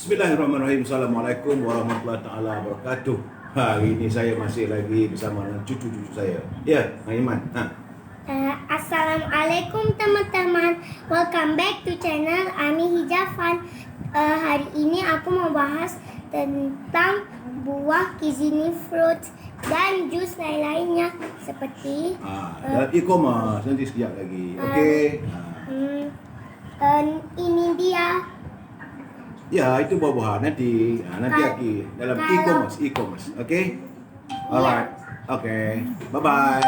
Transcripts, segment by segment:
Bismillahirrahmanirrahim. Assalamualaikum warahmatullahi taala wabarakatuh. Hari ini saya masih lagi bersama dengan cucu-cucu saya. Ya, Aiman. Assalamualaikum teman-teman. Welcome back to channel Ami Hijafan. Hari ini aku mau bahas tentang buah kizini fruit dan jus lain-lainnya seperti Dalam e-commerce nanti sekejap lagi. Okey. Ini dia. Ya, itu buah-buahan nanti. Nanti lagi dalam e-commerce. Okey. Alright. Okey. Bye-bye.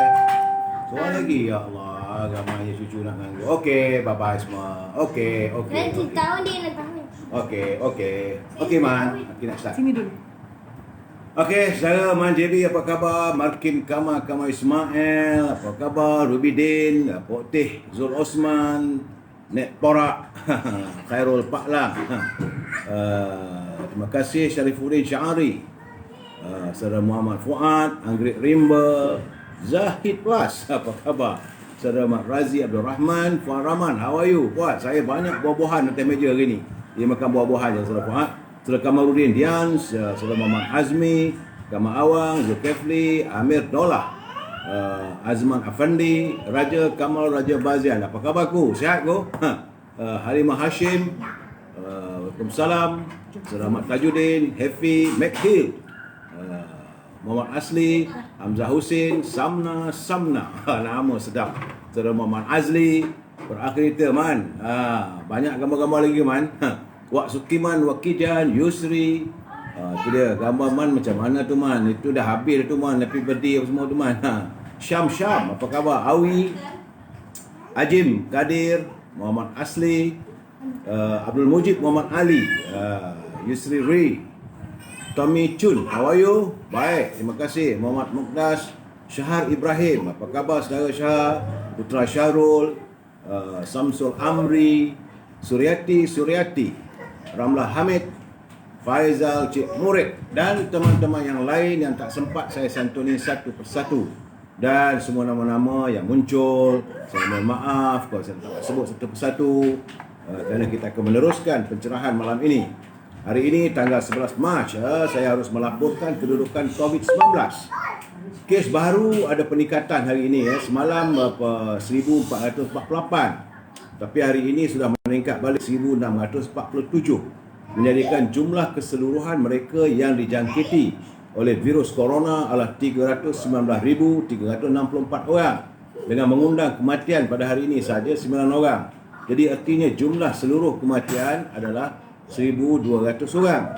Soal lagi, ya Allah, ramai cucu nak ganggu. Okey, bye-bye semua. Okey. Nanti tahu dia nak tahu. Okey, Man. Kita nak start. Sini dulu. Okey, saya Man JB, apa khabar? Markim Kama Ismail, apa khabar? Rubidin, Pok Teh, Zul Osman, Nek Porak, Khairul Paklah. Terima kasih Syarifuddin Syahari, Saudara Muhammad Fuad, Anggrit Rimba, Zahid Plus, apa khabar? Saudara Mat Razi Abdul Rahman, Fuad Rahman, how are you? Fuad, saya banyak buah-buahan atas meja hari ni. Dia makan buah-buahan je, Saudara Fuad. Saudara Kamaruddin Dian, Saudara Muhammad Azmi, Kamal Awang, Zulkifli, Amir Dolah, Azman Afandi, Raja Kamal Raja Bazian. Apa khabarku? Sihat ku? Halimah Hashim, Waalaikumsalam. Saudara Ahmad Tajuddin, Hafi, McHill, Muhammad Asli, Hamzah Husin, Samna. Nama sedap. Saudara Muhammad Azli. Berakhir kita, Man. Banyak gambar-gambar lagi, Man. Wak Sukiman, Wakijan, Yusri. Itu dia gambar, Man, macam mana tu, Man? Itu dah habis tu, Man. Happy birthday apa semua tu, Man. Syam, apa khabar? Awi, Ajim, Kadir, Muhammad Asli, Abdul Mujib, Muhammad Ali, Yusri Ri, Tommy Chun, how are you? Baik, terima kasih. Muhammad Muqdas, Syahar Ibrahim, apa khabar saudara Syahar? Putra Syarul, Samsul Amri, Suryati, Ramlah Hamid, Faizal Cik Murid dan teman-teman yang lain yang tak sempat saya santuni satu persatu. Dan semua nama-nama yang muncul, saya mohon maaf kalau saya tak sebut satu persatu, kerana kita akan meneruskan pencerahan malam ini. Hari ini tanggal 11 Mac, saya harus melaporkan kedudukan COVID-19. Kes baru ada peningkatan hari ini. Semalam 1448. Tapi hari ini sudah meningkat balik 1647. Menjadikan jumlah keseluruhan mereka yang dijangkiti oleh virus corona adalah 319,364 orang. Dengan mengundang kematian pada hari ini saja 9 orang. Jadi artinya jumlah seluruh kematian adalah 1,200 orang.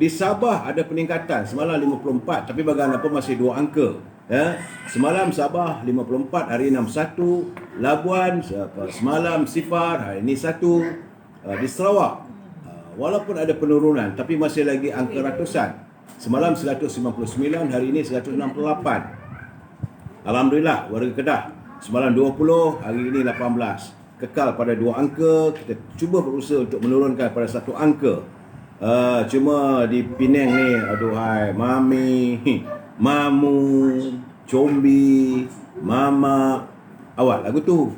Di Sabah ada peningkatan, semalam 54, tapi bagaimanapun masih 2 angka. Semalam Sabah 54, hari 61. Labuan semalam sifar, hari ini 1. Di Sarawak walaupun ada penurunan tapi masih lagi angka ratusan. Semalam 159, hari ini 168. Alhamdulillah, warga Kedah semalam 20, hari ini 18. Kekal pada 2 angka. Kita cuba berusaha untuk menurunkan pada 1 angka. Cuma di Penang ni, aduhai, Mami, Mamu, Combi, Mama. Awal lagu tu.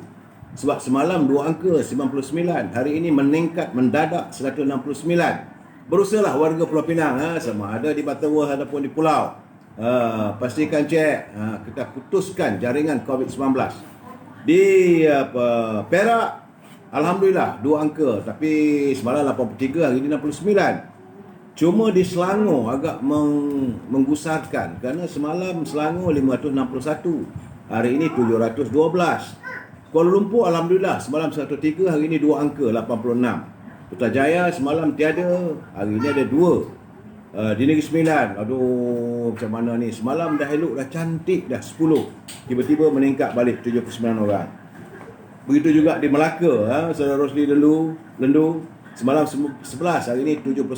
Sebab semalam 2 angka 99, hari ini meningkat mendadak 169. Berusahalah warga Pulau Pinang, sama ada di Butterworth ataupun di pulau. Pastikan cek, kita putuskan jaringan COVID-19. Di Perak, alhamdulillah 2 angka, tapi semalam 83, hari ini 69. Cuma di Selangor agak menggusarkan kerana semalam Selangor 561, hari ini 712. Kuala Lumpur alhamdulillah semalam 103, hari ini 2 angka 86. Putrajaya semalam tiada, hari ini ada 2. Di Negeri Sembilan, aduh macam mana ni, semalam dah elok, dah cantik, dah 10, tiba-tiba meningkat balik 79 orang. Begitu juga di Melaka, Saudara Rosli Lendu semalam 11, hari ini 71.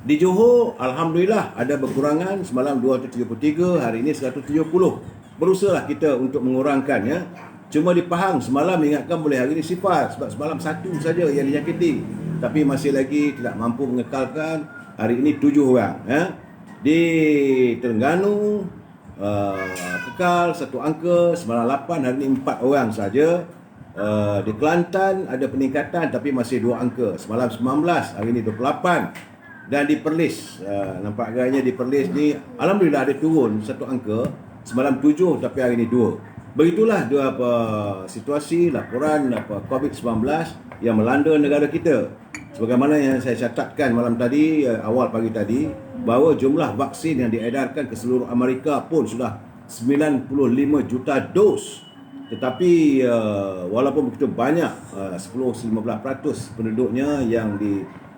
Di Johor alhamdulillah ada berkurangan, semalam 233, hari ini 170. Berusahalah kita untuk mengurangkan, ya. Cuma di Pahang semalam ingatkan boleh, hari ini sifar, sebab semalam 1 saja yang dijangkiti, tapi masih lagi tidak mampu mengekalkan. Hari ini 7 orang, ya. Di Terengganu kekal 1 angka, semalam 8, hari ini 4 orang saja. Di Kelantan ada peningkatan tapi masih 2 angka. Semalam 19, hari ini 28. Dan di Perlis, nampak agaknya di Perlis ni alhamdulillah ada turun 1 angka. Semalam 7 tapi hari ini 2. Begitulah situasi laporan COVID-19 yang melanda negara kita. Sebagaimana yang saya catatkan malam tadi, awal pagi tadi, bahawa jumlah vaksin yang diedarkan ke seluruh Amerika pun sudah 95 juta dos. Tetapi walaupun begitu banyak 10-15% penduduknya yang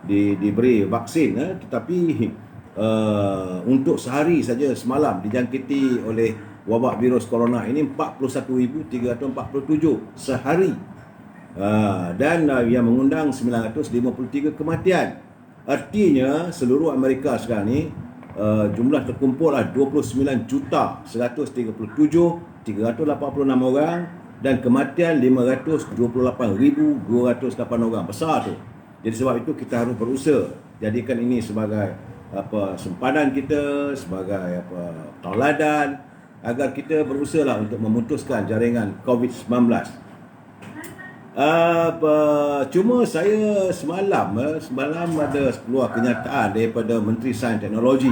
diberi vaksin, tetapi untuk sehari saja semalam dijangkiti oleh wabak virus corona ini 41,347 sehari, dan yang mengundang 953 kematian. Artinya seluruh Amerika sekarang ni jumlah terkumpul 29,137,386 orang dan kematian 528,208 orang. Besar tu. Jadi sebab itu kita harus berusaha jadikan ini sebagai sempadan kita, sebagai tauladan agar kita berusahalah untuk memutuskan jaringan COVID-19. Cuma saya semalam ada keluar kenyataan daripada Menteri Sains Teknologi,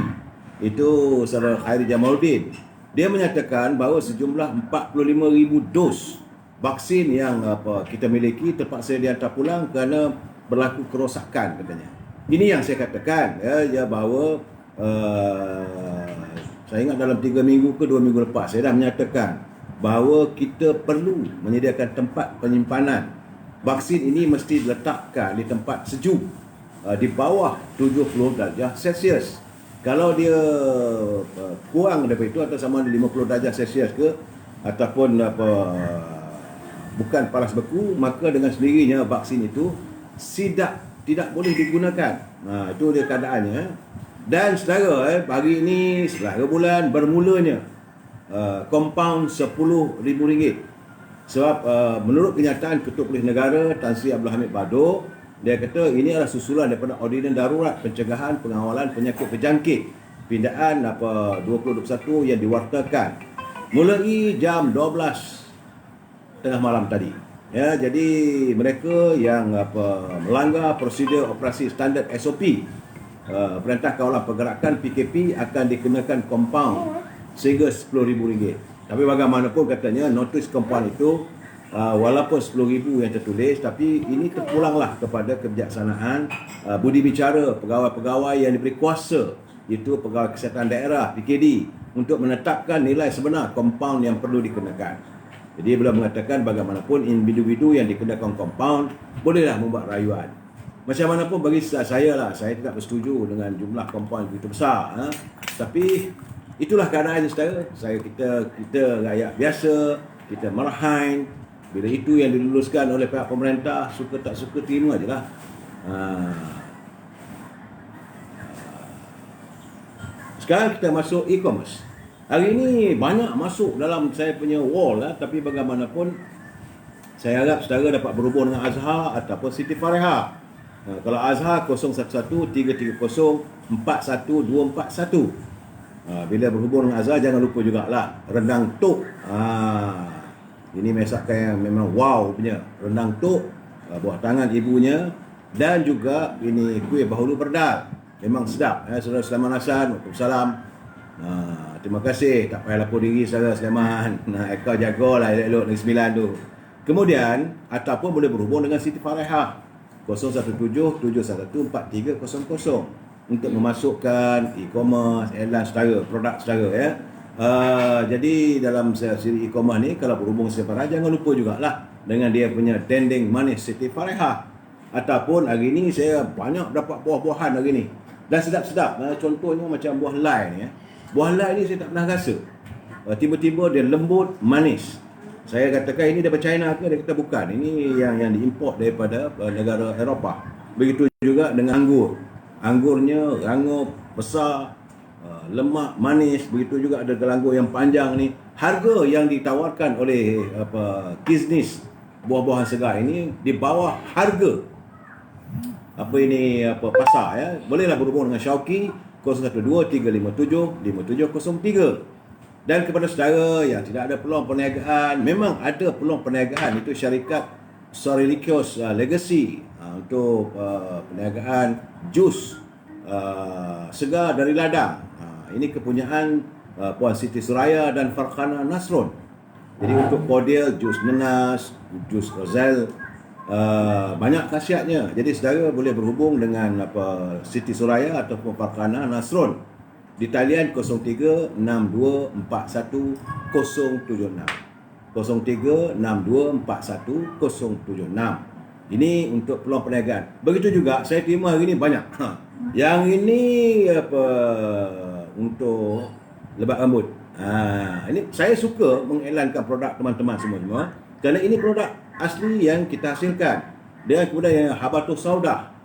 itu Saudara Khairi Jamaluddin. Dia menyatakan bahawa sejumlah 45,000 dos vaksin yang kita miliki terpaksa dihantar pulang kerana berlaku kerosakan katanya. Ini yang saya katakan bahawa saya ingat dalam 3 minggu ke 2 minggu lepas saya dah menyatakan bahawa kita perlu menyediakan tempat penyimpanan. Vaksin ini mesti diletakkan di tempat sejuk di bawah 70 darjah Celsius. Kalau dia kurang daripada itu atau sama ada 50 darjah Celsius ke ataupun bukan paras beku, maka dengan sendirinya vaksin itu tidak boleh digunakan. Itu dia keadaannya. Dan saudara, pagi ini setelah bulan bermulanya kompaun RM10,000. Sebab menurut kenyataan Ketua Polis Negara Tan Sri Abdul Hamid Bador, dia kata ini adalah susulan daripada Ordinan Darurat Pencegahan Pengawalan Penyakit Berjangkit Pindaan 2021 yang diwartakan mulai jam 12 tengah malam tadi. Ya, jadi mereka yang melanggar prosedur operasi standard SOP Perintah Kawalan Pergerakan PKP akan dikenakan kompaun sehingga RM10,000. Tapi bagaimanapun katanya notis kompaun itu walaupun RM10,000 yang tertulis, tapi ini terpulanglah kepada kebijaksanaan budi bicara pegawai-pegawai yang diberi kuasa, iaitu Pegawai Kesihatan Daerah PKD, untuk menetapkan nilai sebenar kompaun yang perlu dikenakan. Jadi beliau mengatakan bagaimanapun individu yang dikenakan kompaun bolehlah membuat rayuan. Macam mana pun bagi saya lah, saya tidak bersetuju dengan jumlah kompaun yang begitu besar. Tapi itulah keadaannya saudara. Kita rakyat biasa, kita marhain. Bila itu yang diluluskan oleh pihak pemerintah, suka tak suka terima je lah. Sekarang kita masuk e-commerce. Hari ini banyak masuk dalam saya punya wall lah. Tapi bagaimanapun saya harap saudara dapat berhubung dengan Azhar ataupun Siti Farehah. Kalau Azhar 011-330-41241. Bila berhubung dengan Azhar, jangan lupa jugalah rendang tok. Ini masakan yang memang wow punya. Rendang tok, buah tangan ibunya, dan juga ini kuih bahulu berdal. Memang sedap. Saudara Sulaiman Hasan, Waalaikumsalam. Terima kasih. Tak payah lapor diri saudara Sulaiman. Kau jagalah elok-elok Negeri Sembilan tu. Kemudian ataupun boleh berhubung dengan Siti Farehah 017-711-4300 untuk memasukkan e-commerce, airline saudara, produk saudara ya. Jadi dalam siri e-commerce ni, kalau berhubung Siti Farehah, jangan lupa jugalah dengan dia punya dendeng manis Siti Farehah. Ataupun hari ni saya banyak dapat buah-buahan hari ni dan sedap-sedap. Contohnya macam buah lai ni ya. Buah lai ni saya tak pernah rasa. Tiba-tiba dia lembut, manis. Saya katakan ini daripada China ke? Dia kata bukan. Ini yang diimport daripada negara Eropah. Begitu juga dengan anggur. Anggurnya rangup, besar, lemak, manis. Begitu juga ada gelanggur yang panjang ni. Harga yang ditawarkan oleh kisnis buah-buahan segar ini di bawah harga pasar ya. Bolehlah berhubung dengan Syauqi 012-357-5703. Dan kepada saudara yang tidak ada peluang perniagaan, memang ada peluang perniagaan, itu syarikat Sorilikios Legacy untuk perniagaan jus segar dari ladang. Ini kepunyaan Puan Siti Suraya dan Farhana Nasron. Jadi untuk cordial, jus nenas, jus rozel, banyak khasiatnya. Jadi saudara boleh berhubung dengan Siti Suraya ataupun Farhana Nasron di talian 0362411076. 0362411076. Ini untuk peluang perniagaan. Begitu juga saya terima hari ini banyak. Yang ini untuk lebat rambut. Ini saya suka mengiklankan produk teman-teman semua kerana ini produk asli yang kita hasilkan. Dan kemudian yang habatus sauda.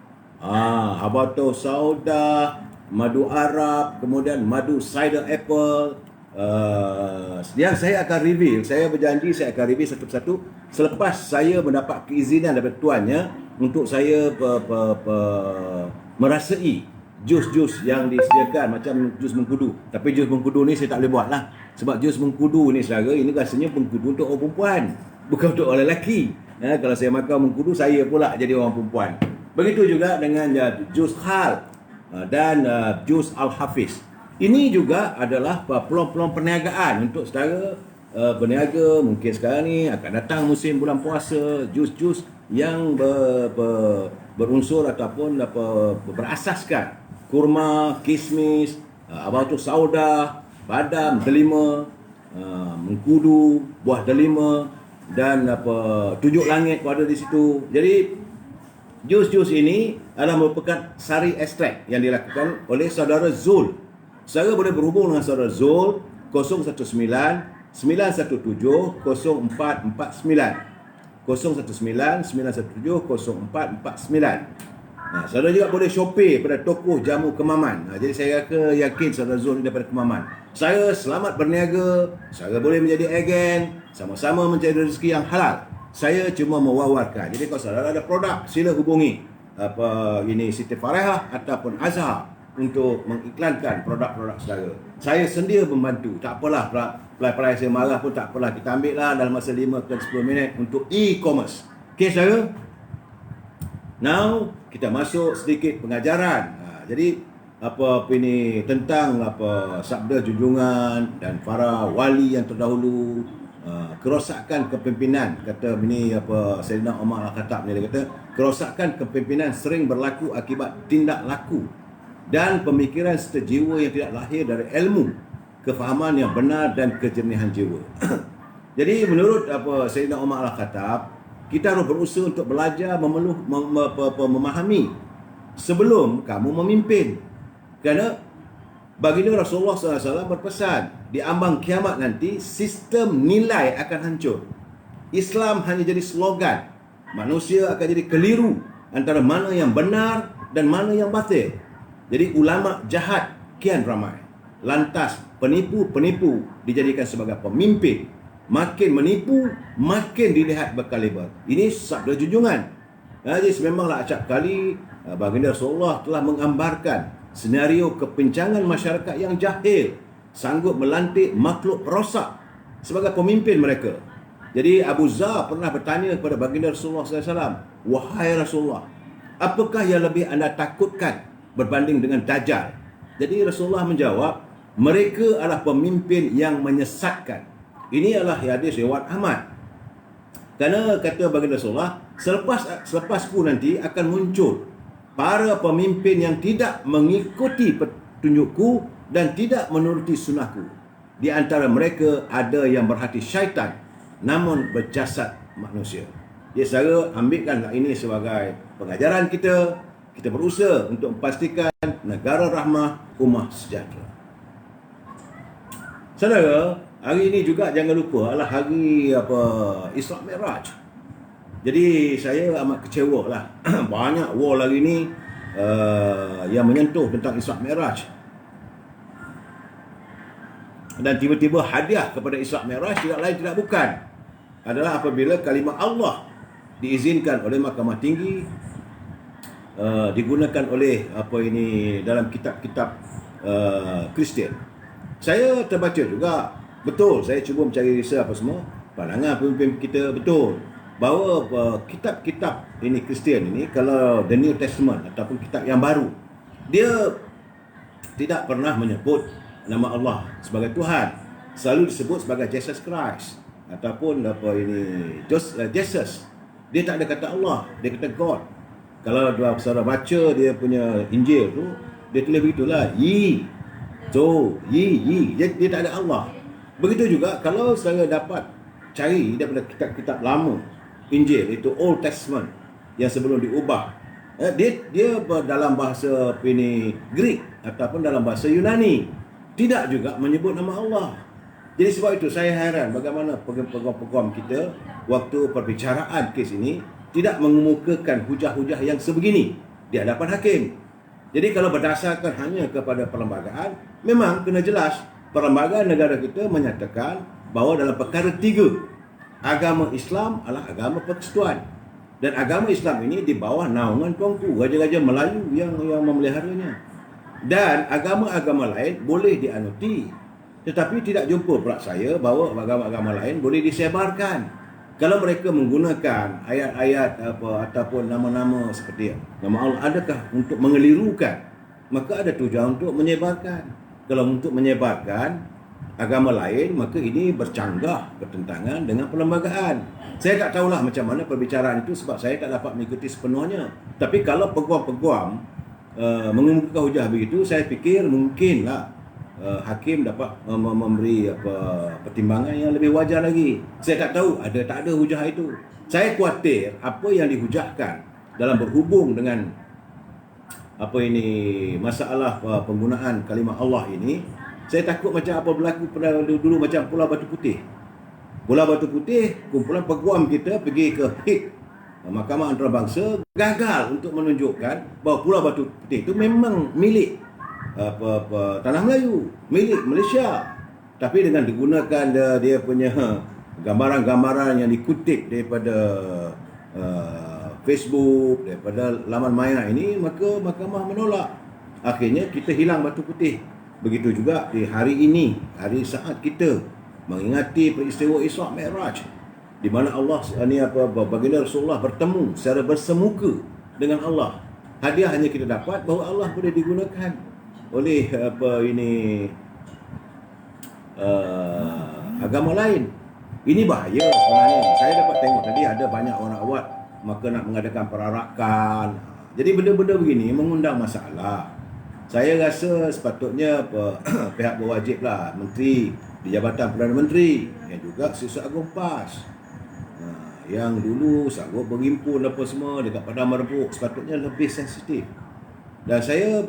Habatus sauda, madu Arab, kemudian madu cider apple. Yang saya akan reveal, saya berjanji saya akan reveal satu-satu selepas saya mendapat keizinan daripada tuannya untuk saya merasai jus-jus yang disediakan macam jus mengkudu. Tapi jus mengkudu ni saya tak boleh buat lah, sebab jus mengkudu ni saudara, ini rasanya mengkudu untuk orang perempuan, bukan untuk orang lelaki. Kalau saya makan mengkudu, saya pula jadi orang perempuan. Begitu juga dengan jus Khal dan jus Al-Hafiz. Ini juga adalah peluang-peluang perniagaan untuk saudara berniaga. Mungkin sekarang ni akan datang musim bulan puasa, jus-jus yang berunsur ataupun berasaskan kurma, kismis, habatus sauda, badam, delima, mengkudu, buah delima dan tunjuk langit pun ada di situ. Jadi jus-jus ini adalah merupakan sari ekstrak yang dilakukan oleh saudara Zul. Saudara boleh berhubung dengan saudara Zul 019-917-0449. 019-917-0449. Saudara juga boleh shopee pada tokoh jamu Kemaman. Jadi saya yakin saudara Zul daripada Kemaman. Saya selamat berniaga, saudara boleh menjadi agen, sama-sama mencari rezeki yang halal. Saya cuma mewawarkan. Jadi kalau saudara ada produk, sila hubungi Siti Farehah ataupun Azhar untuk mengiklankan produk-produk saudara. Saya sedia membantu. Tak apalah, pelai-pelai saya marah pun tak apalah. Kita ambil lah dalam masa 5 ke 10 minit untuk e-commerce. Okey saudara? Now, kita masuk sedikit pengajaran. Jadi, ini tentang sabda junjungan dan para wali yang terdahulu, kerosakan kepimpinan. Kata ini Sayyidina Umar Al-Khattab ni, dia kata, kerosakan kepimpinan sering berlaku akibat tindak laku dan pemikiran serta jiwa yang tidak lahir dari ilmu, kefahaman yang benar dan kejernihan jiwa. Jadi menurut Sayyidina Umar Al-Khattab, kita harus berusaha untuk belajar memahami sebelum kamu memimpin. Kerana baginda Rasulullah SAW berpesan, di ambang kiamat nanti sistem nilai akan hancur. Islam hanya jadi slogan. Manusia akan jadi keliru antara mana yang benar dan mana yang batil. Jadi ulama jahat kian ramai. Lantas penipu-penipu dijadikan sebagai pemimpin. Makin menipu, makin dilihat berkaliber. Ini sabda junjungan. Jadi memanglah acap kali baginda Rasulullah telah menggambarkan senario kepincangan masyarakat yang jahil sanggup melantik makhluk perosak sebagai pemimpin mereka. Jadi Abu Zar pernah bertanya kepada baginda Rasulullah SAW, "Wahai Rasulullah, apakah yang lebih anda takutkan berbanding dengan Dajjal?" Jadi Rasulullah menjawab, mereka adalah pemimpin yang menyesatkan. Ini adalah hadis riwayat Ahmad. Kerana kata baginda Rasulullah, selepasku nanti akan muncul para pemimpin yang tidak mengikuti petunjukku dan tidak menuruti sunnahku. Di antara mereka ada yang berhati syaitan namun berjasad manusia. Ya saudara, ambilkanlah ini sebagai pengajaran kita. Kita berusaha untuk memastikan negara rahmah, ummah sejahtera. Saudara, hari ini juga jangan lupa adalah hari Isra Mi'raj. Jadi saya amat kecewa lah. Banyak wall hari ini yang menyentuh tentang Isra Mi'raj. Dan tiba-tiba hadiah kepada Isra Mi'raj tidak lain tidak bukan adalah apabila kalimah Allah diizinkan oleh Mahkamah Tinggi, digunakan oleh dalam kitab-kitab Kristian. Saya terbaca juga Betul, saya cuba mencari research apa semua. Pandangan pemimpin kita betul bahawa kitab-kitab ini Kristian ini, kalau The New Testament ataupun kitab yang baru, dia tidak pernah menyebut nama Allah sebagai Tuhan. Selalu disebut sebagai Jesus Christ ataupun Jesus. Dia tak ada kata Allah, dia kata God. Kalau saudara baca dia punya Injil tu, dia tulis begitulah, ye. So, ye. Dia tak ada Allah. Begitu juga kalau saya dapat cari daripada kitab-kitab lama Injil, itu Old Testament yang sebelum diubah, dia dalam bahasa ini Greek ataupun dalam bahasa Yunani, tidak juga menyebut nama Allah. Jadi sebab itu saya heran bagaimana peguam-peguam kita waktu perbicaraan kes ini tidak mengemukakan hujah-hujah yang sebegini di hadapan hakim. Jadi kalau berdasarkan hanya kepada perlembagaan, memang kena jelas perlembagaan negara kita menyatakan bahawa dalam perkara 3, agama Islam adalah agama persekutuan. Dan agama Islam ini di bawah naungan Tuanku, Raja-Raja Melayu yang memeliharanya. Dan agama-agama lain boleh dianuti. Tetapi tidak jumpa pula saya bahawa agama-agama lain boleh disebarkan. Kalau mereka menggunakan ayat-ayat ataupun nama-nama seperti nama Allah, adakah untuk mengelirukan? Maka ada tujuan untuk menyebarkan. Kalau untuk menyebarkan agama lain, maka ini bercanggah, bertentangan dengan perlembagaan. Saya tak tahulah macam mana perbicaraan itu sebab saya tak dapat mengikuti sepenuhnya. Tapi kalau peguam-peguam mengemukakan hujah begitu, saya fikir mungkinlah hakim dapat memberi pertimbangan yang lebih wajar lagi. Saya tak tahu ada tak ada hujah itu. Saya khawatir apa yang dihujahkan dalam berhubung dengan masalah penggunaan kalimah Allah ini, saya takut macam apa berlaku pada dulu macam Pulau Batu Putih. Pulau Batu Putih, kumpulan peguam kita pergi ke HIT, Mahkamah Antarabangsa, gagal untuk menunjukkan bahawa Pulau Batu Putih itu memang milik tanah Melayu, milik Malaysia. Tapi dengan digunakan dia punya gambaran-gambaran yang dikutip daripada Facebook, daripada laman maya ini, maka mahkamah menolak. Akhirnya kita hilang Batu Putih. Begitu juga di hari ini, hari saat kita mengingati peristiwa Isra' Mi'raj, di mana Allah baginda Rasulullah bertemu secara bersemuka dengan Allah. Hadiah hanya kita dapat bahawa Allah boleh digunakan oleh agama lain. Ini bahaya sebenarnya. Saya dapat tengok tadi ada banyak orang awat maka nak mengadakan perarakan. Jadi benda-benda begini mengundang masalah. Saya rasa sepatutnya pihak berwajib lah, Menteri di Jabatan Perdana Menteri yang juga Siswa Agung PAS, yang dulu sanggup berhimpun apa semua dekat Padang Merebuk, sepatutnya lebih sensitif. Dan saya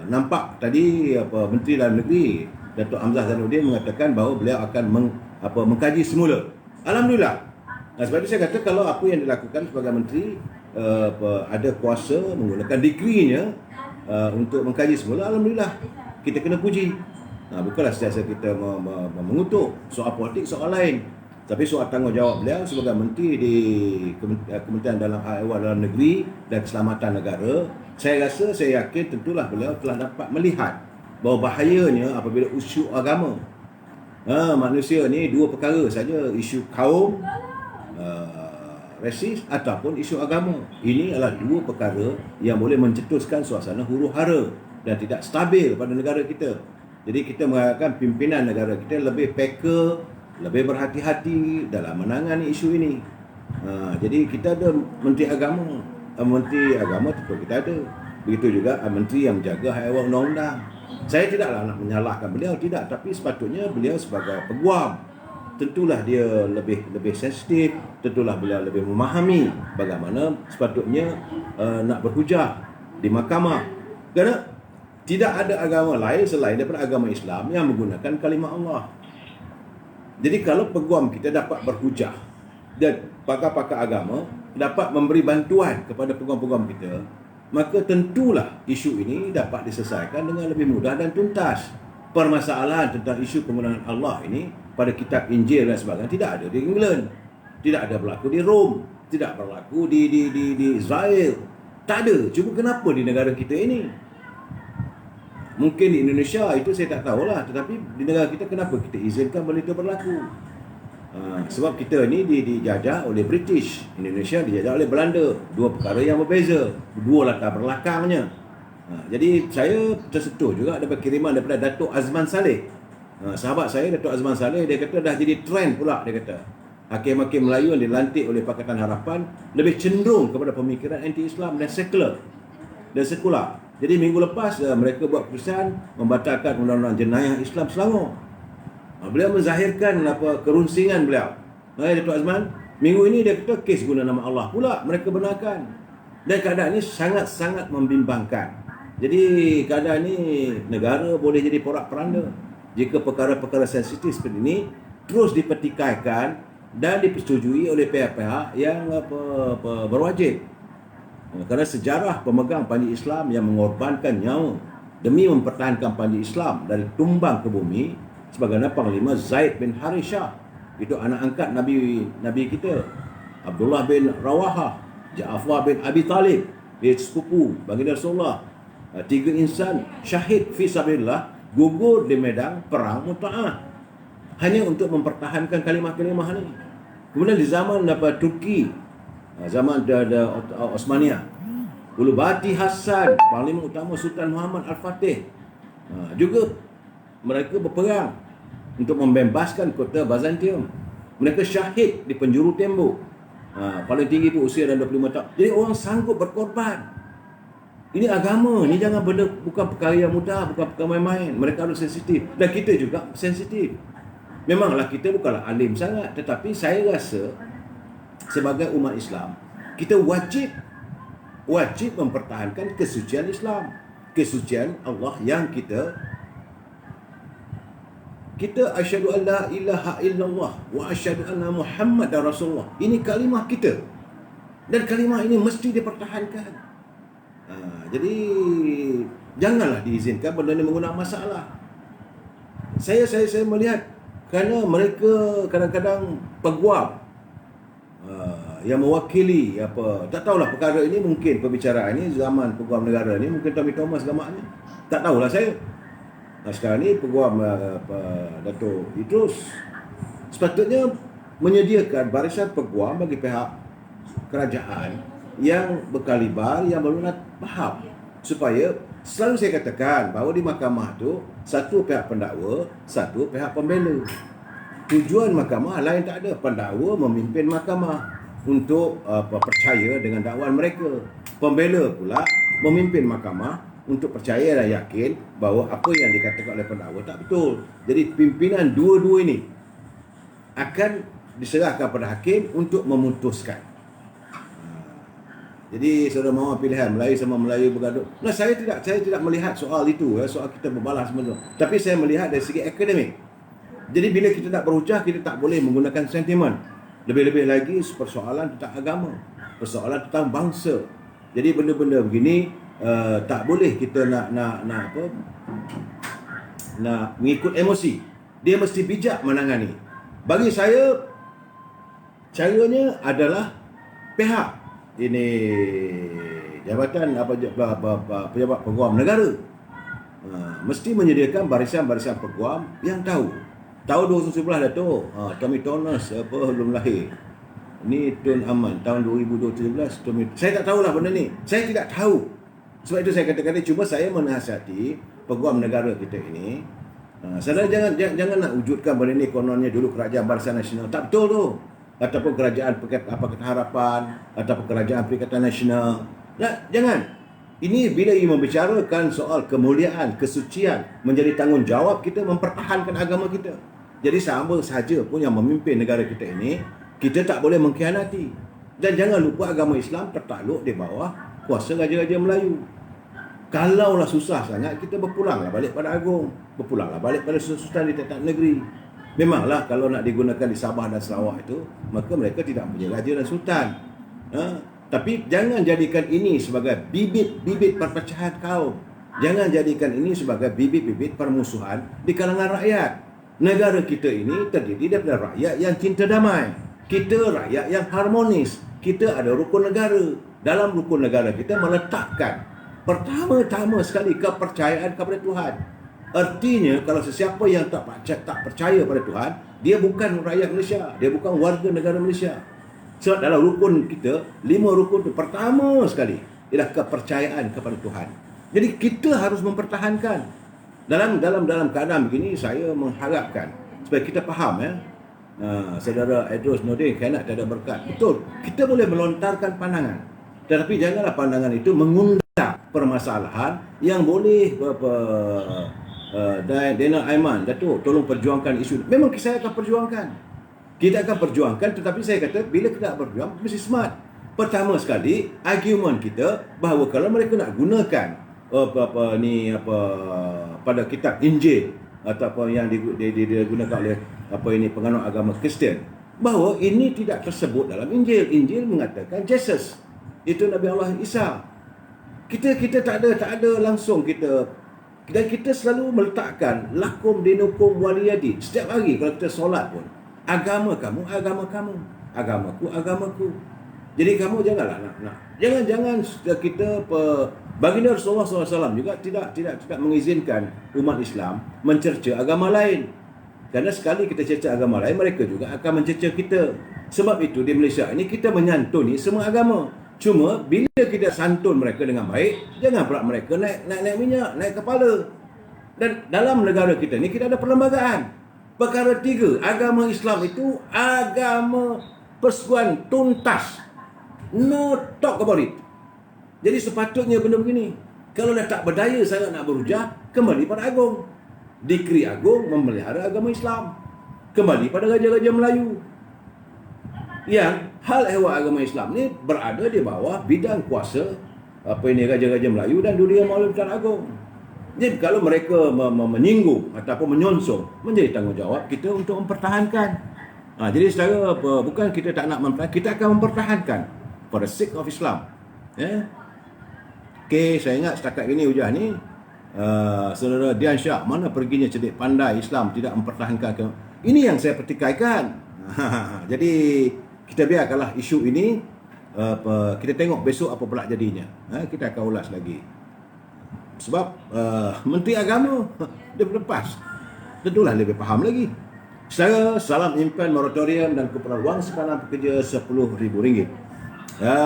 nampak tadi Menteri Dalam Negeri Datuk Hamzah Zainuddin mengatakan bahawa beliau akan mengkaji semula. Alhamdulillah. Sebab itu saya kata kalau apa yang dilakukan sebagai menteri ada kuasa menggunakan dekrinya untuk mengkaji semula, alhamdulillah, kita kena puji. Bukanlah sentiasa kita mengutuk soal politik, soal lain. Tapi soal tanggungjawab beliau sebagai menteri di Kementerian Dalam Negeri dan Keselamatan Negara, saya yakin tentulah beliau telah dapat melihat bahawa bahayanya apabila isu agama. Manusia ni dua perkara saja, isu kaum, rasis ataupun isu agama. Ini adalah dua perkara yang boleh mencetuskan suasana huru-hara dan tidak stabil pada negara kita. Jadi kita mengharapkan pimpinan negara kita lebih peka, lebih berhati-hati dalam menangani isu ini. Jadi kita ada menteri agama tentu kita ada. Begitu juga menteri yang menjaga haiwan undang-undang. Saya tidaklah nak menyalahkan beliau, tidak, tapi sepatutnya beliau sebagai peguam tentulah dia lebih sensitif, tentulah beliau lebih memahami bagaimana sepatutnya nak berhujah di mahkamah. Kerana tidak ada agama lain selain daripada agama Islam yang menggunakan kalimah Allah. Jadi kalau peguam kita dapat berhujah dan pakar-pakar agama dapat memberi bantuan kepada peguam-peguam kita, maka tentulah isu ini dapat diselesaikan dengan lebih mudah dan tuntas. Permasalahan tentang isu penggunaan Allah ini pada kitab Injil dan sebagainya tidak ada di England, tidak ada berlaku di Rom, tidak berlaku di Israel. Tak ada. Cuma kenapa di negara kita ini? Mungkin di Indonesia itu saya tak tahulah, tetapi di negara kita kenapa kita izinkan benda itu berlaku? Sebab kita ni dijajah oleh British, Indonesia dijajah oleh Belanda. Dua perkara yang berbeza, dua latar belakangnya. Jadi saya tersentuh juga dapat kiriman daripada Datuk Azman Saleh. Sahabat saya Datuk Azman Saleh, dia kata dah jadi trend pula, dia kata hakim-hakim Melayu yang dilantik oleh Pakatan Harapan lebih cenderung kepada pemikiran anti-Islam dan sekular. Jadi minggu lepas mereka buat keputusan membatalkan undang-undang jenayah Islam Selangor. Beliau menzahirkan kerunsingan beliau. Datuk Azman, minggu ini dia kata kes guna nama Allah pula mereka benarkan. Dan keadaan ini sangat-sangat membimbangkan. Jadi keadaan ini negara boleh jadi porak-peranda jika perkara-perkara sensitif seperti ini terus dipertikaikan dan dipersetujui oleh pihak-pihak yang berwajib. Kerana sejarah pemegang panji Islam yang mengorbankan nyawa demi mempertahankan panji Islam dari tumbang ke bumi, sebagaimana Panglima Zaid bin Harithah, itu anak angkat Nabi kita, Abdullah bin Rawahah, Ja'far bin Abi Talib, dia sepupu baginda Rasulullah. Tiga insan syahid fi sabilillah, gugur di medan perang Mu'tah hanya untuk mempertahankan kalimah-kalimah ini. Kemudian di zaman Turki, zaman Osmania, Ulubbati Hasan, Panglima Utama Sultan Muhammad Al-Fatih, juga mereka berperang untuk membebaskan kota Byzantium. Mereka syahid di penjuru tembok. Paling tinggi pun usia dalam 25 tahun. Jadi orang sanggup berkorban. Ini agama, ini jangan benda, bukan perkara yang mudah, bukan perkara main-main. Mereka harus sensitif. Dan kita juga sensitif. Memanglah kita bukanlah alim sangat, tetapi saya rasa sebagai umat Islam, kita wajib mempertahankan kesucian Islam. Kesucian Allah yang kita asyhadu an la ilaha illallah wa asyhadu anna Muhammadar Rasulullah. Ini kalimah kita. Dan kalimah ini mesti dipertahankan. Jadi janganlah diizinkan benda ini menggunakan masalah. Saya melihat kerana mereka kadang-kadang peguam yang mewakili tak tahulah perkara ini, mungkin perbicaraan ini zaman peguam negara ni mungkin Tommy Thomas gamanya. Tak tahulah saya. Sekarang ni peguam Dato' Idrus sepatutnya menyediakan barisan peguam bagi pihak kerajaan yang berkaliber, yang berminat faham, supaya selalu saya katakan bahawa di mahkamah tu satu pihak pendakwa, satu pihak pembela. Tujuan mahkamah lain tak ada. Pendakwa memimpin mahkamah untuk percaya dengan dakwaan mereka. Pembela pula memimpin mahkamah untuk percaya dan yakin bahawa apa yang dikatakan oleh pendakwa tak betul. Jadi pimpinan dua-dua ini akan diserahkan pada hakim untuk memutuskan. Jadi saudara mahu pilihan Melayu sama Melayu bergaduh. Saya tidak melihat soal itu, soal kita berbalas semua. Tapi saya melihat dari segi akademik. Jadi bila kita nak berucap, kita tak boleh menggunakan sentimen. Lebih-lebih lagi persoalan tentang agama, persoalan tentang bangsa. Jadi benda-benda begini tak boleh kita nak mengikut emosi. Dia mesti bijak menangani. Bagi saya, caranya adalah pihak ini jabatan pejabat peguam negara mesti menyediakan barisan-barisan peguam yang tahu. Tahun 2011 Dato' Tommy Thomas belum lahir. Ni Tun Aman tahun 2017 saya tak tahulah benda ni. Saya tidak tahu. Sebab itu saya katakan cuma saya menasihati peguam negara kita ini. Saudara jangan nak wujudkan benda ni kononnya dulu Kerajaan Barisan Nasional. Tak betul tu. Ataupun Kerajaan Pakatan Harapan, ataupun Kerajaan Perikatan Nasional. Jangan. Ini bila ia membicarakan soal kemuliaan, kesucian, menjadi tanggungjawab kita mempertahankan agama kita. Jadi sama saja pun yang memimpin negara kita ini, kita tak boleh mengkhianati. Dan jangan lupa agama Islam tertakluk di bawah kuasa Raja-Raja Melayu. Kalaulah susah sangat, kita berpulanglah balik pada Agong, berpulanglah balik pada sultan di tiap-tiap negeri. Memanglah kalau nak digunakan di Sabah dan Sarawak itu, maka mereka tidak punya raja dan sultan. Tapi jangan jadikan ini sebagai bibit-bibit perpecahan kaum. Jangan jadikan ini sebagai bibit-bibit permusuhan di kalangan rakyat. Negara kita ini terdiri daripada rakyat yang cinta damai. Kita rakyat yang harmonis. Kita ada rukun negara. Dalam rukun negara kita meletakkan Pertama-tama sekali kepercayaan kepada Tuhan. Artinya kalau sesiapa yang tak percaya pada Tuhan, dia bukan rakyat Malaysia, dia bukan warga negara Malaysia. Sebab dalam rukun kita, 5 rukun itu pertama sekali ialah kepercayaan kepada Tuhan. Jadi kita harus mempertahankan. Dalam keadaan begini, saya mengharapkan supaya kita faham saudara Edros Nordin, kianat tiada berkat. Betul, kita boleh melontarkan pandangan, tetapi janganlah pandangan itu mengundang permasalahan yang boleh Daniel Aiman, Datuk, tolong perjuangkan isu. Memang saya akan perjuangkan. Kita akan perjuangkan, tetapi saya kata bila kita berjuang mesti smart. Pertama sekali, argument kita bahawa kalau mereka nak gunakan pada kitab Injil ataupun yang digunakan oleh penganut agama Kristian, bahawa ini tidak tersebut dalam Injil. Injil mengatakan Jesus, itu Nabi Allah Isa. Kita tak ada langsung kita. Dan kita selalu meletakkan lakum dinukum waliyadi. Setiap hari kalau kita solat pun, agama kamu, agama kamu, agamaku, agamaku. Jadi kamu janganlah jangan kita baginda Rasulullah SAW juga tidak mengizinkan umat Islam mencerca agama lain. Kerana sekali kita cerca agama lain, mereka juga akan mencerca kita. Sebab itu di Malaysia ini kita menyantuni semua agama. Cuma bila kita santun mereka dengan baik, jangan pula mereka naik minyak, naik kepala. Dan dalam negara kita ni kita ada perlembagaan. Perkara 3, agama Islam itu agama persekutuan tuntas. No talk about it. Jadi sepatutnya benda begini. Kalau dah tak berdaya sangat nak berujar, kembali pada agung. Dikri agung memelihara agama Islam. Kembali pada Raja-Raja Melayu. Yang hal ehwal agama Islam ni berada di bawah bidang kuasa Raja-Raja Melayu dan Duria Maulid Tuan Agong. Jadi kalau mereka menyinggung ataupun menyonsong, menjadi tanggungjawab kita untuk mempertahankan. Jadi secara bukan kita tak nak mempertahankan, kita akan mempertahankan for the sake of Islam. Okey, saya ingat setakat ini hujah ni saudara Dian Shah, mana perginya cerdik pandai Islam tidak mempertahankan. Ini yang saya pertikaikan. Jadi kita biarkanlah isu ini, kita tengok besok apa pula jadinya. Kita akan ulas lagi. Sebab Menteri Agama dia berlepas, tentulah lebih faham lagi. Saya salam impan moratorium dan kumpulan wang simpanan pekerja RM10,000.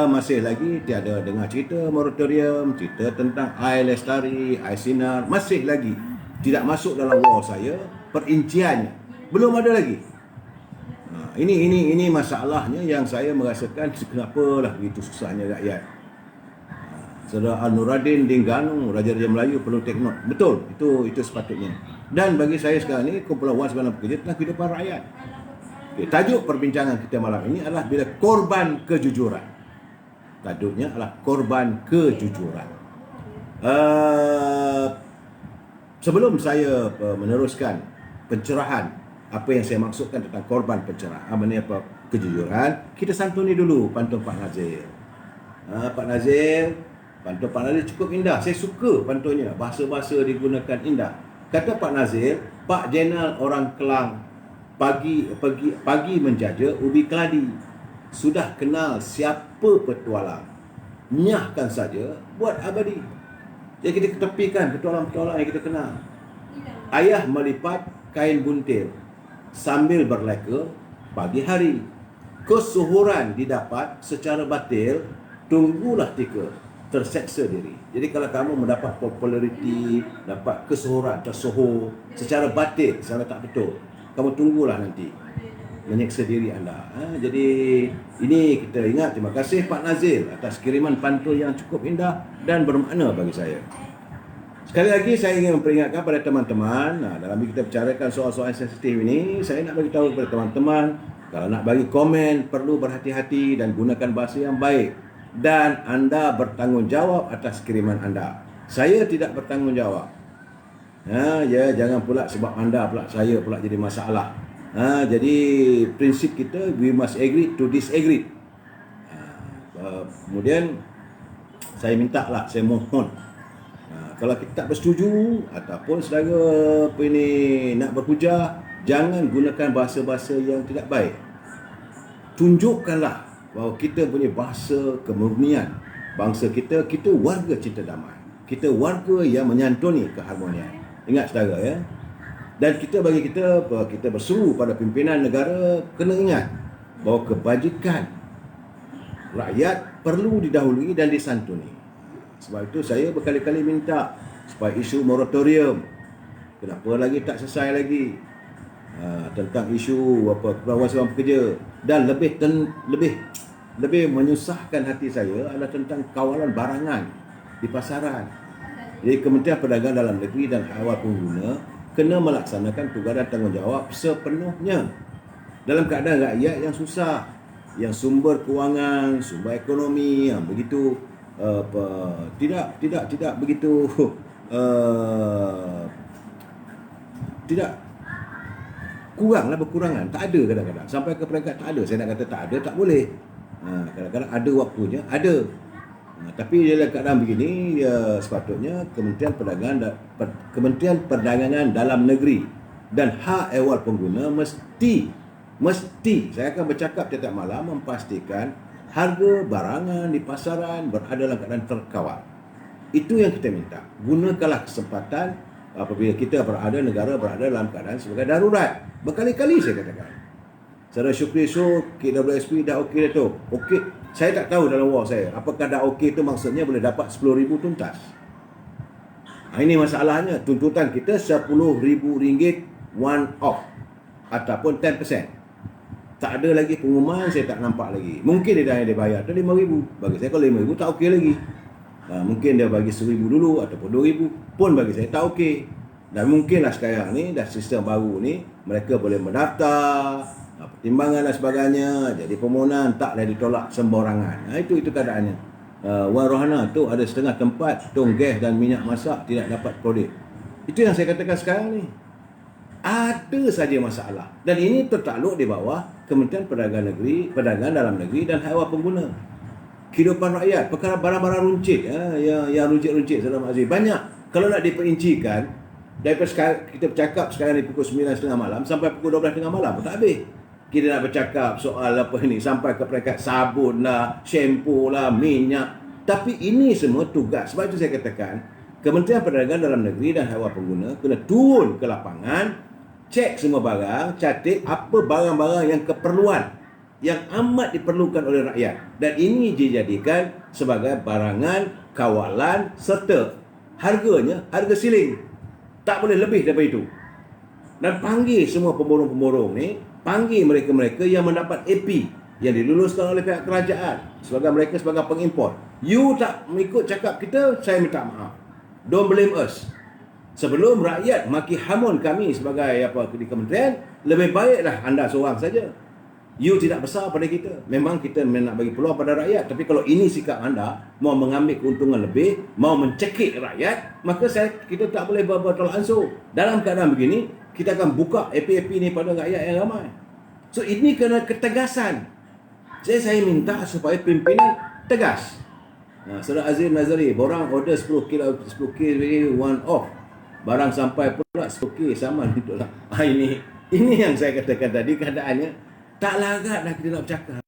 Masih lagi tiada dengar cerita moratorium, cerita tentang air lestari, air sinar, masih lagi tidak masuk dalam law saya perinciannya. Belum ada lagi. Ini masalahnya yang saya merasakan kenapalah begitu susahnya rakyat. Saudara Al-Nuradin Dingganu, Raja-Raja Melayu perlu take note. Betul, itu sepatutnya. Dan bagi saya sekarang ni, kumpulan wang simpanan pekerja tentang kehidupan rakyat. Tajuk perbincangan kita malam ini adalah bila korban kejujuran. Tajuknya adalah korban kejujuran. Sebelum saya meneruskan pencerahan apa yang saya maksudkan tentang korban pencerahan, kejujuran, kita santuni dulu pantun Pak Nazir. Pak Nazir, pantun Pak Nazir cukup indah. Saya suka pantunnya, bahasa-bahasa digunakan indah. Kata Pak Nazir, Pak Jenal orang Kelang pagi menjaja ubi keladi. Sudah kenal siapa petualang, nyahkan saja buat abadi. Jadi kita ketepikan petualang-petualang yang kita kenal. Ayah melipat kain buntil sambil berleka pagi hari. Kesuhuran didapat secara batil, tunggulah tika terseksa diri. Jadi kalau kamu mendapat populariti, dapat kesuhuran, tersuhur secara batil, secara tak betul, kamu tunggulah nanti menyeksa diri anda. Jadi ini kita ingat. Terima kasih Pak Nazir atas kiriman pantun yang cukup indah dan bermakna bagi saya. Sekali lagi saya ingin memperingatkan pada teman-teman, dalam kita bicarakan soal-soal sensitif ini, saya nak bagi tahu kepada teman-teman, kalau nak bagi komen perlu berhati-hati dan gunakan bahasa yang baik, dan anda bertanggungjawab atas kiriman anda. Saya tidak bertanggungjawab. Jangan pula sebab anda pula saya pula jadi masalah. Jadi prinsip kita, we must agree to disagree. Kemudian saya mintalah, saya mohon, kalau kita tak bersetuju ataupun saudara nak berhujah, jangan gunakan bahasa-bahasa yang tidak baik. Tunjukkanlah bahawa kita punya bahasa kemurnian. Bangsa kita warga cinta damai. kita warga yang menyantuni keharmonian. Ingat saudara ya. Dan bagi kita berseru pada pimpinan negara kena ingat bahawa kebajikan rakyat perlu didahului dan disantuni. Sebab itu saya berkali-kali minta supaya isu moratorium, kenapa lagi tak selesai lagi, tentang isu pengawasan pekerja, dan lebih menyusahkan hati saya adalah tentang kawalan barangan di pasaran. Jadi Kementerian Perdagangan Dalam Negeri dan Awal Pengguna kena melaksanakan tugas dan tanggungjawab sepenuhnya dalam keadaan rakyat yang susah, yang sumber kewangan, sumber ekonomi yang begitu tidak begitu tidak kuranglah berkurangan, tak ada kadang-kadang sampai ke peringkat tak ada. Saya nak kata tak ada tak boleh. Kadang-kadang ada waktunya, ada. Tapi dalam keadaan begini, sepatutnya Kementerian Perdagangan Dalam Negeri dan Hak Ehwal Pengguna mesti saya akan bercakap setiap malam memastikan harga barangan di pasaran berada dalam keadaan terkawal. Itu yang kita minta. Gunakanlah kesempatan apabila negara berada dalam keadaan sebagai darurat. Berkali-kali saya katakan. Saudara Syukri KWSP dah okey dah tu. Okey, saya tak tahu dalam wall saya apakah dah okey tu maksudnya boleh dapat 10,000 tuntas. Ini masalahnya. Tuntutan kita RM10,000 one off ataupun 10%. Tak ada lagi pengumuman, saya tak nampak lagi. Mungkin dia bayar tu 5,000. Bagi saya kalau 5,000 tak okey lagi. Mungkin dia bagi 1,000 dulu ataupun 2,000 pun bagi saya tak okey. Dan mungkinlah sekarang ni dah sistem baru ni mereka boleh mendaftar, pertimbangan dan sebagainya. Jadi permohonan taklah ditolak sembarangan. Itu keadaannya. Wan Rohana tu ada setengah tempat tong gas dan minyak masak tidak dapat kredit. Itu yang saya katakan sekarang ni. Ada saja masalah. Dan ini tertakluk di bawah Kementerian Perdagangan Dalam Negeri dan Hak Ehwal Pengguna. Kehidupan rakyat, perkara barang-barang runcit, yang runcit-runcit Saudara Aziz, banyak. Kalau nak diperincikan, daripada sekarang, kita bercakap sekarang di pukul 9.30 malam sampai pukul 12.30 malam pun tak habis. Kita nak bercakap soal apa ni sampai ke peringkat sabun lah, shampoo lah, minyak. Tapi ini semua tugas. Sebab itu saya katakan Kementerian Perdagangan Dalam Negeri dan Hak Ehwal Pengguna kena turun ke lapangan, cek semua barang, catat apa barang-barang yang keperluan, yang amat diperlukan oleh rakyat. Dan ini dijadikan sebagai barangan, kawalan serta harganya, harga siling. Tak boleh lebih daripada itu. Dan panggil semua pemborong-pemborong ni, panggil mereka-mereka yang mendapat AP yang diluluskan oleh pihak kerajaan sebagai pengimport. You tak mengikut cakap kita, saya minta maaf. Don't blame us. Sebelum rakyat maki hamun kami sebagai di kementerian, lebih baiklah anda seorang saja. You tidak besar pada kita. Memang kita nak bagi peluang pada rakyat, tapi kalau ini sikap anda, mau mengambil keuntungan lebih, mau mencekik rakyat, maka kita tak boleh bertolak ansur. Dalam keadaan begini, kita akan buka AP-AP ni pada rakyat yang ramai. So ini kena ketegasan. Saya minta supaya pimpinan tegas. Saudara Azim Nazari, borang order 10 kg one off. Barang sampai pula 10K sama itulah. Ini yang saya katakan tadi, keadaannya tak larat dah kita nak bercakap.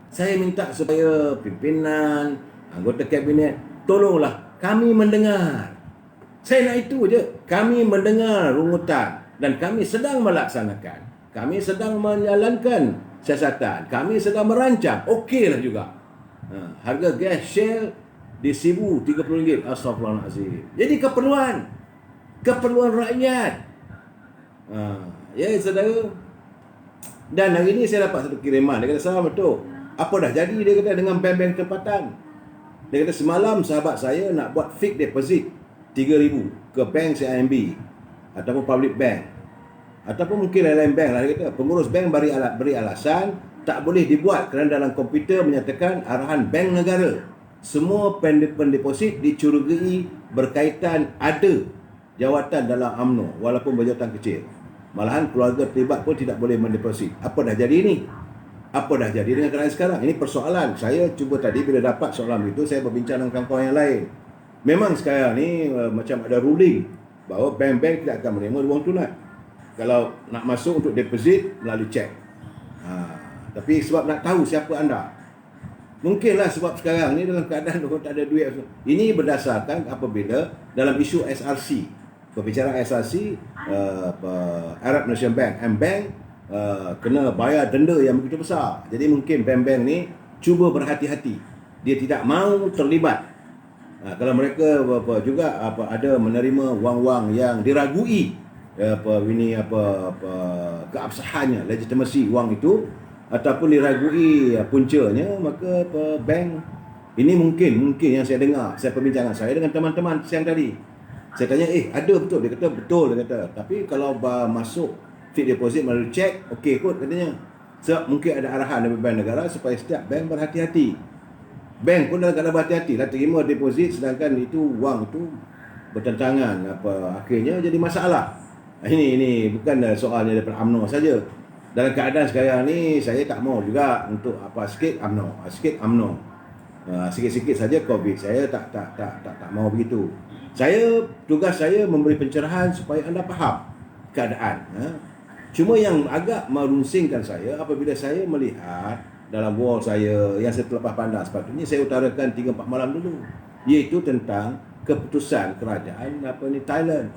Saya minta supaya pimpinan, anggota kabinet, tolonglah kami mendengar. Saya nak itu je. Kami mendengar rungutan dan kami sedang melaksanakan. Kami sedang menjalankan siasatan. Kami sedang merancang. Okeylah juga. Harga gas Shell di RM1,030. Astaghfirullahaladzim. Jadi keperluan rakyat. Ya saudara. Dan hari ni saya dapat satu kiriman. Dia kata, "Salam betul. Apa dah jadi?" Dia kata, dengan bank-bank tempatan. Dia kata, semalam sahabat saya nak buat fixed deposit 3,000 ke bank CIMB ataupun public bank ataupun mungkin lain-lain bank lah. Dia kata pengurus bank beri alasan tak boleh dibuat kerana dalam komputer menyatakan arahan bank negara. Semua pendeposit dicurigai berkaitan ada jawatan dalam UMNO walaupun berjawatan kecil. Malahan keluarga terlibat pun tidak boleh mendeposit. Apa dah jadi ni? Apa dah jadi dengan keadaan sekarang? Ini persoalan. Saya cuba tadi bila dapat soalan itu, saya berbincang dengan kawan-kawan yang lain. Memang sekarang ni macam ada ruling bahawa bank-bank tidak akan menerima wang tunai kalau nak masuk untuk deposit melalui cek. Tapi sebab nak tahu siapa anda, Mungkinlah sebab sekarang ni dalam keadaan orang tak ada duit. Ini berdasarkan apabila dalam isu SRC, perbicaraan SRC, Arab National Bank, M-Bank, kena bayar denda yang begitu besar. Jadi mungkin bank-bank ni cuba berhati-hati. Dia tidak mahu terlibat. Kalau mereka juga ada menerima wang-wang yang diragui keabsahannya, legitimasi wang itu, ataupun diragui puncanya, maka bank ini mungkin yang saya dengar, saya perbincangan saya dengan teman-teman siang tadi. Saya tanya, ada betul? Dia kata betul, dia kata. Tapi kalau masuk fixed deposit melalui cek, okey kot katanya. Sebab mungkin ada arahan dari bank negara supaya setiap bank berhati-hati. Bank pun dalam keadaan berhati-hati lah terima deposit, sedangkan itu wang itu bertentangan akhirnya jadi masalah. Ini bukan soalnya daripada UMNO saja. Dalam keadaan sekarang ni saya tak mau juga untuk sikit UMNO. Sikit-sikit saja COVID. Saya tak mau begitu. Tugas saya memberi pencerahan supaya anda faham keadaan. Cuma yang agak merunsingkan saya apabila saya melihat dalam wall saya yang saya terlepas pandang, sepatutnya saya utarakan 3-4 malam dulu, iaitu tentang keputusan kerajaan Thailand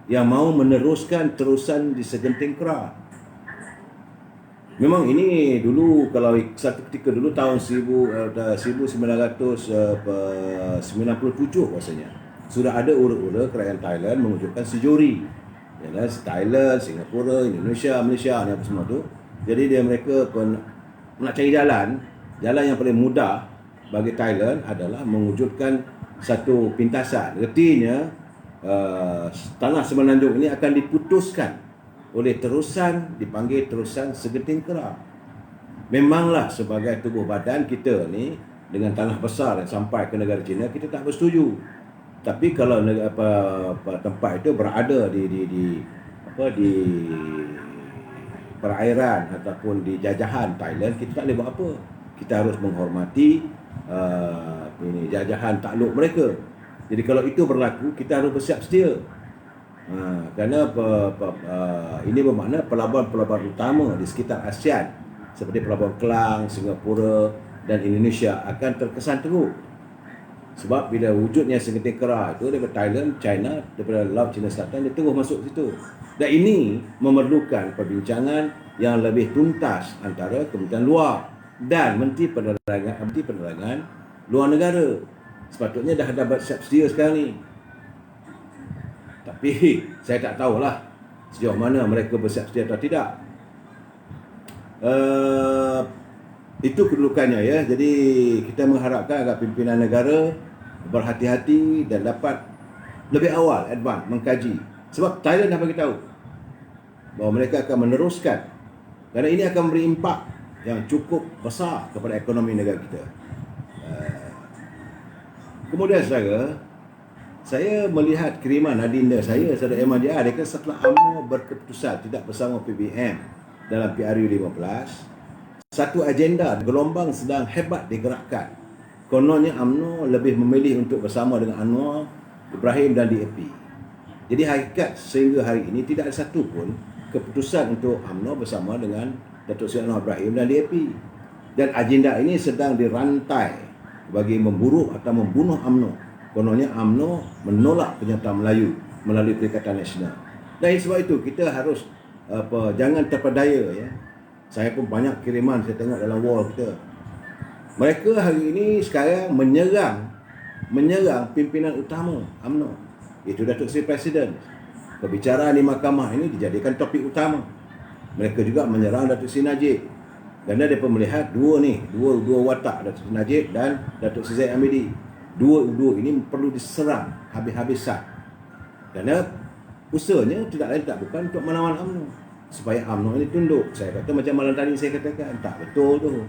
yang mahu meneruskan terusan di segenting kera. Memang ini dulu, kalau satu ketika dulu tahun 1997 rasanya, sudah ada ura-ura kerajaan Thailand mewujudkan sejori. Thailand, Singapura, Indonesia, Malaysia ni apa semua tu. Jadi mereka nak cari jalan yang paling mudah bagi Thailand adalah mewujudkan satu pintasan. Artinya tanah Semenanjung ini akan diputuskan oleh terusan, dipanggil terusan segenting kera. Memanglah sebagai tubuh badan kita ni dengan tanah besar yang sampai ke negara China, kita tak bersetuju. Tapi kalau tempat itu berada di perairan ataupun di jajahan Thailand, kita tak boleh buat apa. Kita harus menghormati jajahan takluk mereka. Jadi kalau itu berlaku, kita harus bersiap sedia. Kerana ini bermakna pelabuhan-pelabuhan utama di sekitar ASEAN seperti Pelabuhan Kelang, Singapura dan Indonesia akan terkesan teruk. Sebab bila wujudnya segenting kera itu daripada Thailand, China, daripada Laut Cina Selatan, dia terus masuk situ. Dan ini memerlukan perbincangan yang lebih tuntas antara Kementerian Luar dan Menteri Penerangan Luar Negara. Sepatutnya dah ada siap sedia sekarang ni. Tapi saya tak tahulah sejauh mana mereka bersiap sedia atau tidak. Itu kedudukannya ya. Jadi kita mengharapkan agar pimpinan negara berhati-hati dan dapat lebih awal advance mengkaji. Sebab Thailand dah bagi tahu bahawa mereka akan meneruskan, kerana ini akan memberi impak yang cukup besar kepada ekonomi negara kita. Kemudian saya melihat kiriman adinda saya, Saudara Ahmadiyah, dia kata setelah UMNO berkeputusan tidak bersama PBM dalam PRU 15, satu agenda gelombang sedang hebat digerakkan. Kononnya UMNO lebih memilih untuk bersama dengan Anwar Ibrahim dan DAP. Jadi hakikat sehingga hari ini tidak ada satu pun keputusan untuk UMNO bersama dengan Datuk Seri Anwar Ibrahim dan DAP. Dan agenda ini sedang dirantai bagi memburu atau membunuh UMNO. Kononnya UMNO menolak penyertaan Melayu melalui Perikatan Nasional. Dan sebab itu kita harus jangan terpedaya ya. Saya pun banyak kiriman saya tengok dalam wall kita. Mereka hari ini sekarang menyerang pimpinan utama UMNO, iaitu Datuk Seri Presiden. Perbicaraan di mahkamah ini dijadikan topik utama. Mereka juga menyerang Datuk Seri Najib. Kerana mereka melihat dua watak, Datuk Seri Najib dan Datuk Seri Zaid Hamidi. Dua ini perlu diserang habis-habisan. Kerana usahanya tidak lain tak bukan untuk melawan UMNO, supaya UMNO ini tunduk. Saya kata macam malam tadi saya katakan, tak betul tu.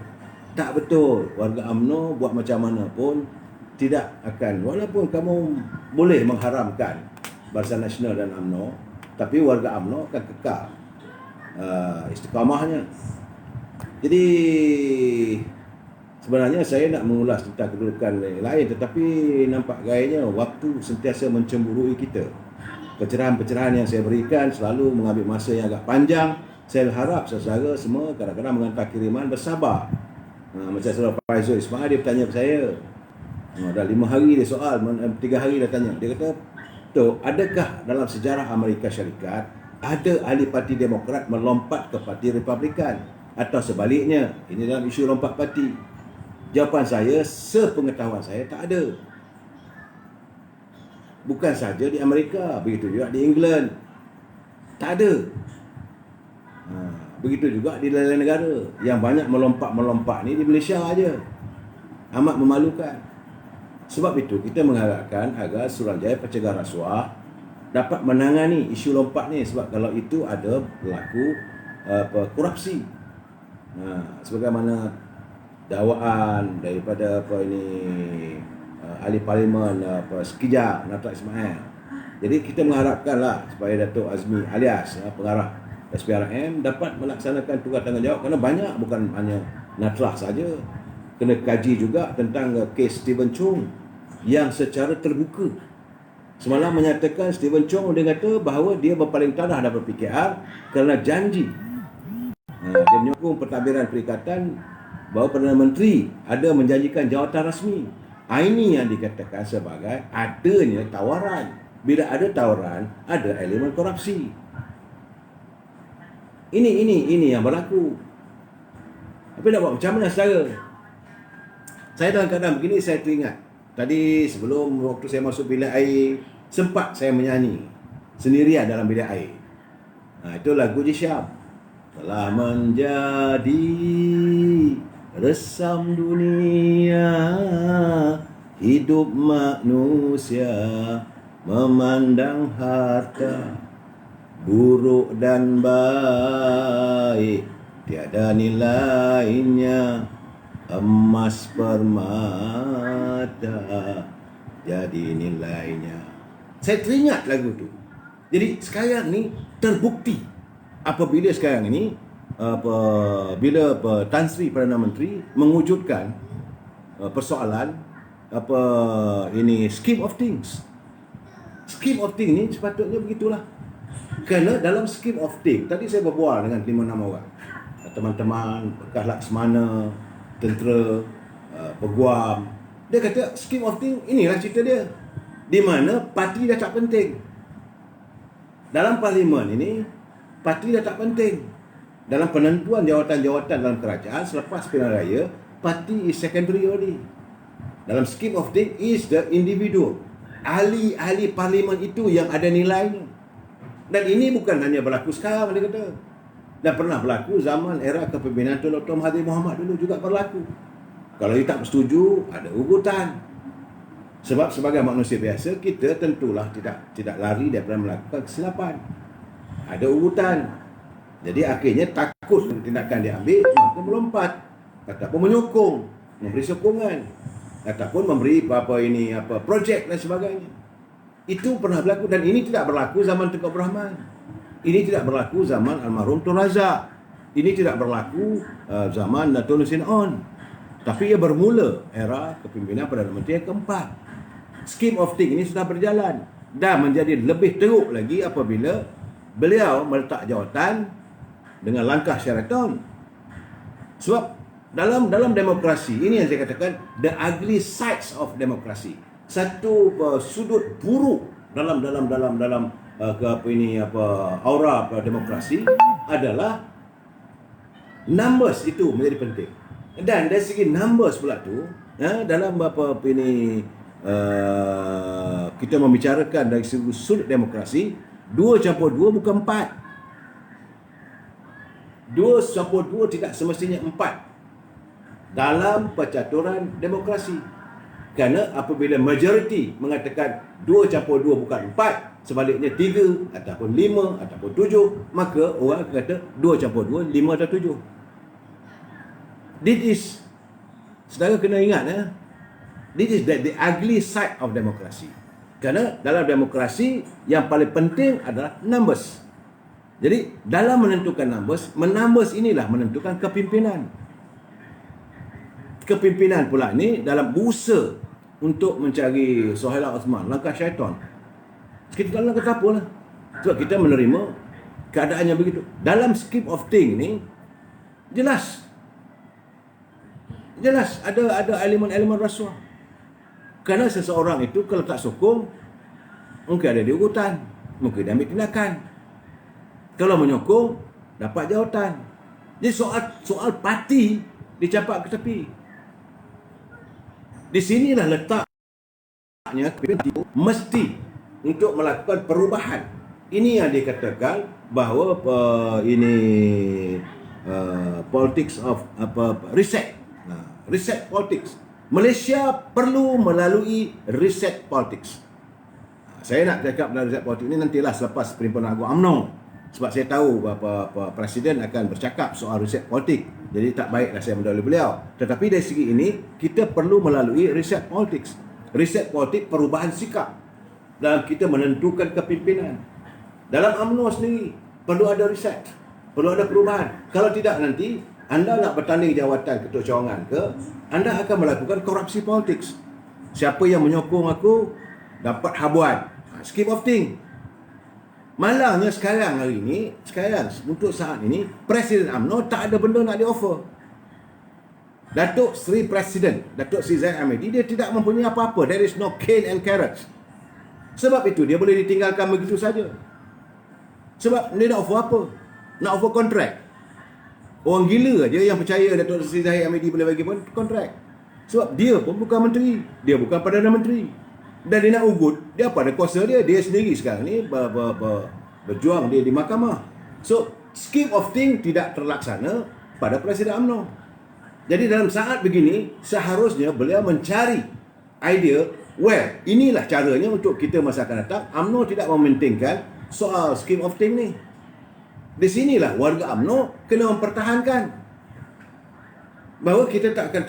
Tak betul. Warga UMNO buat macam mana pun tidak akan, walaupun kamu boleh mengharamkan Barisan Nasional dan UMNO, tapi warga UMNO akan kekal istiqamahnya. Jadi sebenarnya saya nak mengulas tentang kedudukan lain, tetapi nampak gayanya waktu sentiasa mencemburui kita. Pencerahan-pencerahan yang saya berikan selalu mengambil masa yang agak panjang. Saya harap saudara semua kadang-kadang menghantar kiriman bersabar. Macam Saudara Faizul Ismail, dia bertanya kepada saya. Dah 5 hari dia soal, 3 hari dia tanya. Dia kata, Tok, adakah dalam sejarah Amerika Syarikat ada ahli parti Demokrat melompat ke parti Republikan? Atau sebaliknya, ini dalam isu lompat parti? Jawapan saya, sepengetahuan saya, tak ada. Bukan saja di Amerika, begitu juga di England. Tak ada. Begitu juga di lain negara. Yang banyak melompat-melompat ni di Malaysia aja. Amat memalukan. Sebab itu kita mengharapkan agar Suruhanjaya Pencegah Rasuah dapat menangani isu lompat ni, sebab kalau itu ada berlaku korupsi. Sebagaimana dakwaan daripada ahli parlimen Sekijap Natra Ismail. Jadi kita mengharapkanlah supaya Datuk Azmi alias pengarah SPRM dapat melaksanakan tugas tanggungjawab, kerana banyak, bukan hanya Natra saja. Kena kaji juga tentang kes Stephen Chong yang secara terbuka semalam menyatakan Stephen Chong, dia kata bahawa dia berpaling tanah daripada PKR kerana janji. Dia menyokong pentadbiran perikatan bahawa Perdana Menteri ada menjanjikan jawatan rasmi. Ini yang dikatakan sebagai adanya tawaran. Bila ada tawaran, ada elemen korupsi. Ini yang berlaku. Tapi nak buat macam mana saudara? Saya dalam keadaan begini, saya teringat tadi sebelum waktu saya masuk bilik air, sempat saya menyanyi sendirian dalam bilik air. Itu lagu Jisyam. Telah menjadi resam dunia, hidup manusia memandang harta, buruk dan baik tiada nilainya, emas permata jadi nilainya. Saya teringat lagu tu. Jadi sekarang ni terbukti apabila sekarang ini bila Tan Sri Perdana Menteri mewujudkan persoalan scheme of things. Scheme of things ni sepatutnya begitulah. Kerana dalam scheme of things, tadi saya berbual dengan 5-6 orang, teman-teman bekas Laksmana, tentera, peguam. Dia kata scheme of things inilah cerita dia, di mana parti dah tak penting. Dalam parlimen ini parti dah tak penting. Dalam penentuan jawatan-jawatan dalam kerajaan selepas pilihan raya, parti is secondary already. Dalam scheme of things is the individual. Ahli-ahli parlimen itu yang ada nilainya. Dan ini bukan hanya berlaku sekarang, dia kata. Dan pernah berlaku zaman era kepimpinan Tun Dr. Mahathir Mohamad dulu juga berlaku. Kalau dia tak bersetuju, ada ugutan. Sebab sebagai manusia biasa, kita tentulah tidak lari daripada melakukan kesilapan. Ada ugutan. Jadi akhirnya takut tindakan diambil, maka melompat ataupun menyokong, memberi sokongan ataupun memberi projek dan sebagainya. Itu pernah berlaku, dan ini tidak berlaku zaman Tengku Abdul Rahman. Ini tidak berlaku zaman almarhum Tun Razak. Ini tidak berlaku zaman Tun Hussein On. Tapi ia bermula era kepimpinan Perdana Menteri yang keempat. Scheme of things ini sudah berjalan dan menjadi lebih teruk lagi apabila beliau meletak jawatan dengan langkah Sheraton. Sebab dalam demokrasi, ini yang saya katakan the ugly sides of demokrasi. Satu sudut buruk dalam aura demokrasi adalah numbers itu menjadi penting. Dan dari segi numbers pula tu, dalam kita membicarakan dari segi sudut demokrasi, 2+2 bukan 4. 2+2 tidak semestinya 4 dalam percaturan demokrasi. Kerana apabila majoriti mengatakan 2+2 bukan 4, sebaliknya 3 ataupun 5 ataupun 7, maka orang akan kata 2+2 5 atau 7. This is, saudara kena ingat, this is the ugly side of demokrasi. Kerana dalam demokrasi yang paling penting adalah numbers. Jadi dalam menentukan numbers inilah menentukan kepimpinan. Kepimpinan pula ni dalam berusaha untuk mencari Suhaila Osman, langkah syaitan. Kita tak nak kata apalah. Sebab kita menerima keadaan yang begitu. Dalam scheme of things ni jelas Jelas ada elemen-elemen rasuah. Kerana seseorang itu kalau tak sokong, mungkin ada di urutan, mungkin dia ambil tindakan. Kalau menyokong, dapat jawatan. Jadi soal parti dicapak ke tepi. Di sinilah letaknya mesti untuk melakukan perubahan. Ini yang dikatakan bahawa politics of reset. Reset politics. Malaysia perlu melalui reset politics. Saya nak cakap dalam reset politics ini nantilah selepas Perhimpunan Agung UMNO. Sebab saya tahu Presiden akan bercakap soal reset politik. Jadi tak baiklah saya mendahului beliau. Tetapi dari segi ini, kita perlu melalui reset politics. Reset politik perubahan sikap dalam kita menentukan kepimpinan. Dalam UMNO sendiri, perlu ada reset. Perlu ada perubahan. Kalau tidak nanti, anda nak bertanding jawatan ketua cawangan ke, anda akan melakukan korupsi politik. Siapa yang menyokong aku, dapat habuan. Scheme of thing. Malangnya sekarang hari ini, untuk saat ini, Presiden UMNO tak ada benda nak di-offer. Datuk Seri Presiden, Datuk Seri Zahid Hamidi, dia tidak mempunyai apa-apa. There is no cane and carrots. Sebab itu, dia boleh ditinggalkan begitu saja. Sebab dia nak offer apa? Nak offer kontrak. Orang gila je yang percaya Datuk Seri Zahid Hamidi boleh bagi pun kontrak. Sebab dia pun bukan menteri. Dia bukan Perdana Menteri. Dan dia nak ugut, dia apa ada kuasa dia? Dia sendiri sekarang ni berjuang dia di mahkamah. So, scheme of thing tidak terlaksana pada Presiden UMNO. Jadi dalam saat begini, seharusnya beliau mencari idea, inilah caranya untuk kita masa akan datang. UMNO tidak mementingkan soal scheme of thing ni. Di sinilah warga UMNO kena mempertahankan bahawa kita tak akan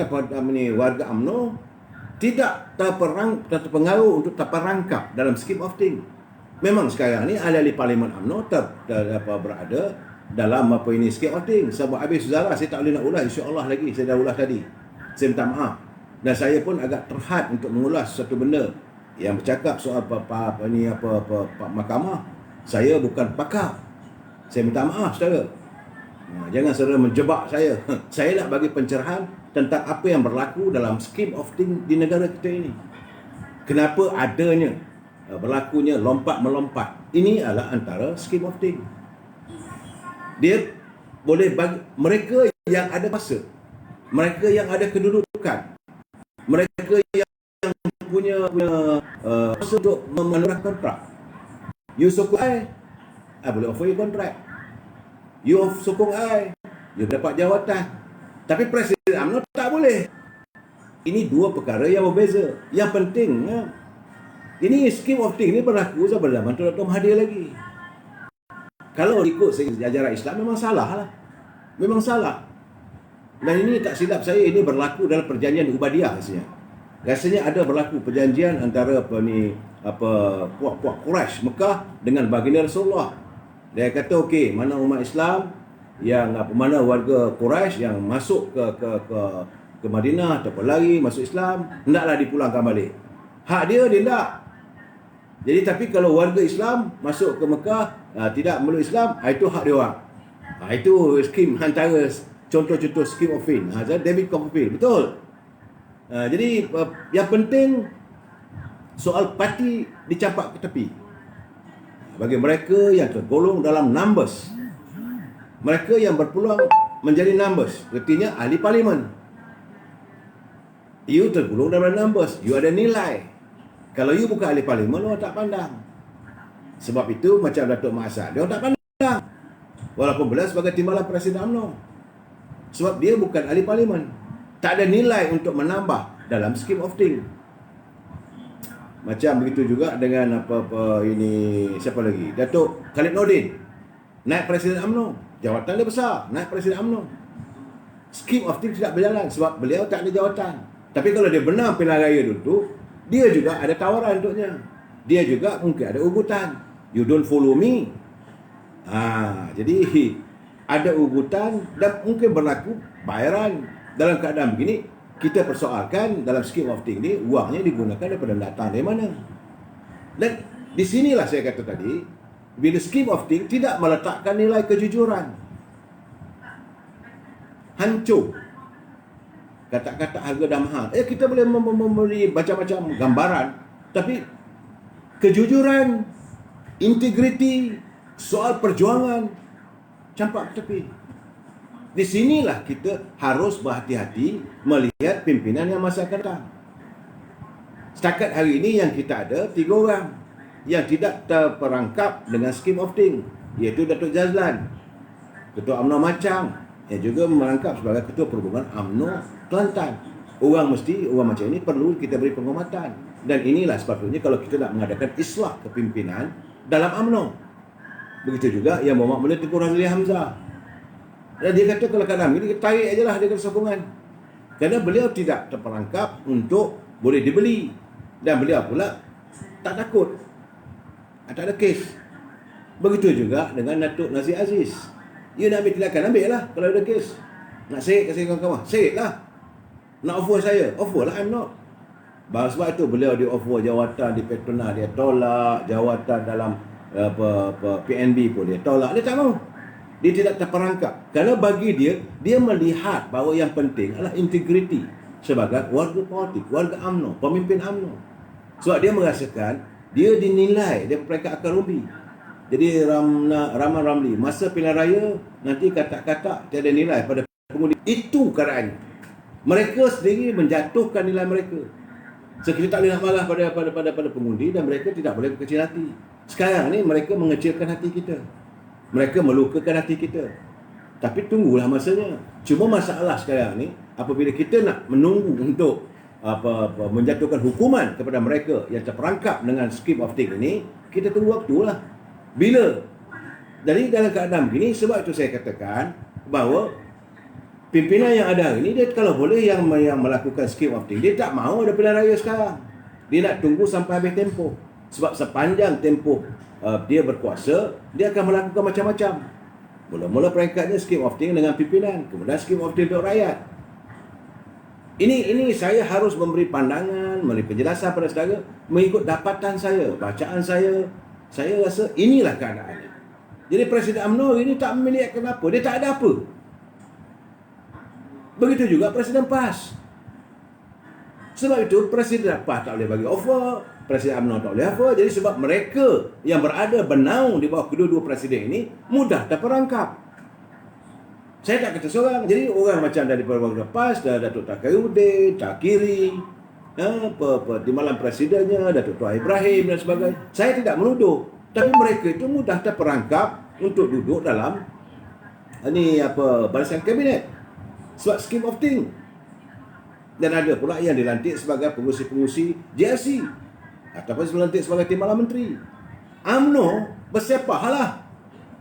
warga UMNO tidak terpengaruh untuk terperangkap dalam scheme of thing. Memang sekarang ni ahli-ahli Parlimen UMNO berada dalam scheme of thing. Sebab habis Zara saya tak boleh nak ulas, insya-Allah lagi saya dah ulas tadi. Saya minta maaf. Dan saya pun agak terhad untuk mengulas satu benda yang bercakap soal mahkamah. Saya bukan pakar. Saya minta maaf saudara. Jangan saudara menjebak saya. Saya nak bagi pencerahan tentang apa yang berlaku dalam scheme of thing di negara kita ini. Kenapa adanya berlakunya lompat-melompat. Ini adalah antara scheme of thing. Dia boleh bagi mereka yang ada kuasa, mereka yang ada kedudukan, mereka yang punya kuasa untuk memenuhi kontrak. You sokong I boleh offer you kontrak. You sokong I, you dapat jawatan. Tapi Presiden UMNO tak boleh. Ini dua perkara yang berbeza. Yang penting, ini scheme of thing ni berlaku zaman Tun Dr. Mahathir lagi. Kalau ikut ajaran Islam memang salah lah. Memang salah. Dan ini tak silap saya, ini berlaku dalam perjanjian Ubadiyah rasanya. Rasanya ada berlaku perjanjian antara puak-puak Quraisy Mekah dengan baginda Rasulullah. Dia kata okey, mana umat Islam yang mana warga Quraisy yang masuk ke Madinah ataupun lari masuk Islam, hendaklah dipulangkan balik. Hak dia tak. Jadi tapi kalau warga Islam masuk ke Mekah tidak memeluk Islam, itu hak dia orang. Itu skim antara contoh-contoh skim of thing. David Copperfield, betul. Jadi yang penting soal parti dicapak ke tepi. Bagi mereka yang tergolong dalam numbers, mereka yang berpeluang menjadi numbers, artinya ahli parlimen. You tergolong dalam numbers, you ada nilai. Kalau you bukan ahli parlimen, orang tak pandang. Sebab itu macam Datuk Mak Asad, dia orang tak pandang. Walaupun beliau sebagai timbalan Presiden UMNO. Sebab dia bukan ahli parlimen. Tak ada nilai untuk menambah dalam scheme of thing. Macam begitu juga dengan siapa lagi? Datuk Khalid Nordin. Naik Presiden UMNO. Jawatan dia besar. Naik Presiden UMNO. Scheme of thing tidak berjalan sebab beliau tak ada jawatan. Tapi kalau dia benar pilihan raya dulu, dia juga ada tawaran untuknya. Dia juga mungkin ada ugutan. You don't follow me. Jadi ada ugutan dan mungkin berlaku bayaran. Dalam keadaan begini, kita persoalkan dalam scheme of thing ni, wangnya digunakan daripada datang dari mana. Dan di sinilah saya kata tadi, bila scheme of thing tidak meletakkan nilai kejujuran, hancur. kata-kata harga dah mahal. Kita boleh memberi macam-macam gambaran, tapi kejujuran, integriti, soal perjuangan campak ke tepi. Di sinilah kita harus berhati-hati melihat pimpinan yang masa akan datang. Setakat hari ini yang kita ada 3 orang yang tidak terperangkap dengan scheme of thing, iaitu Datuk Jazlan, Ketua UMNO Macang, yang juga merangkap sebagai Ketua Perhubungan UMNO Kelantan. Orang macam ini perlu kita beri penghormatan. Dan inilah sepatutnya kalau kita nak mengadakan islah kepimpinan dalam UMNO. Begitu juga yang Muhammad Mulia Tengku Razali Hamzah. Dan dia kata kalau keadaan ini, kita tarik ajalah dia kata sokongan. Kerana beliau tidak terperangkap untuk boleh dibeli. Dan beliau pula tak takut. Tak ada kes. Begitu juga dengan Datuk Nazir Aziz. You nak ambil tindakan, ambil lah kalau ada kes. Nak serik kasi kawan-kawan, serik lah. Nak offer saya, offer lah, I'm not. Sebab itu beliau di offer jawatan di Petronas, dia tolak. Jawatan dalam PNB pun dia tolak. Dia tak mahu. Dia tidak terperangkap. Kerana bagi dia, dia melihat bahawa yang penting adalah integriti sebagai warga politik, warga UMNO, pemimpin UMNO. Sebab dia merasakan dia dinilai dia peringkat akar umbi. Jadi Rahman Ramli masa pilihan raya nanti kata-kata tiada nilai pada pengundi. Itu keadaannya. Mereka sendiri menjatuhkan nilai mereka. So, kita tak boleh nak marah pada pengundi dan mereka tidak boleh berkecil hati. Sekarang ni mereka mengecilkan hati kita. Mereka melukakan hati kita. Tapi tunggulah masanya. Cuma masalah sekarang ni apabila kita nak menunggu untuk menjatuhkan hukuman kepada mereka yang terperangkap dengan scheme of thing ini, kita tunggu waktulah. Bila? Jadi dalam keadaan begini, sebab itu saya katakan bahawa pimpinan yang ada hari ini, dia kalau boleh yang melakukan scheme of thing, dia tak mahu ada pilihan raya sekarang. Dia nak tunggu sampai habis tempoh. Sebab sepanjang tempoh dia berkuasa, dia akan melakukan macam-macam. Mula-mula peringkatnya scheme of thing dengan pimpinan, kemudian scheme of thing untuk rakyat. Ini saya harus memberi pandangan, memberi penjelasan pada saudara mengikut dapatan saya, bacaan saya. Saya rasa inilah keadaannya. Jadi Presiden UMNO ini tak memiliki apa, dia tak ada apa. Begitu juga Presiden PAS. Sebab itu Presiden PAS tak boleh bagi offer, Presiden UMNO tak boleh offer. Jadi sebab mereka yang berada bernaung di bawah kedua-dua presiden ini mudah terperangkap. Saya tak kata seorang. Jadi orang macam daripada warga PAS, Datuk Takayuddin, Takiri, di malam presidennya, Datuk Tuan Ibrahim dan sebagainya. Saya tidak menuduh. Tapi mereka itu mudah terperangkap untuk duduk dalam barisan kabinet. Sebab scheme of thing. Dan ada pula yang dilantik sebagai pengurusi-pengurusi JRC. Ataupun dilantik sebagai timbalan menteri. UMNO bersepah lah.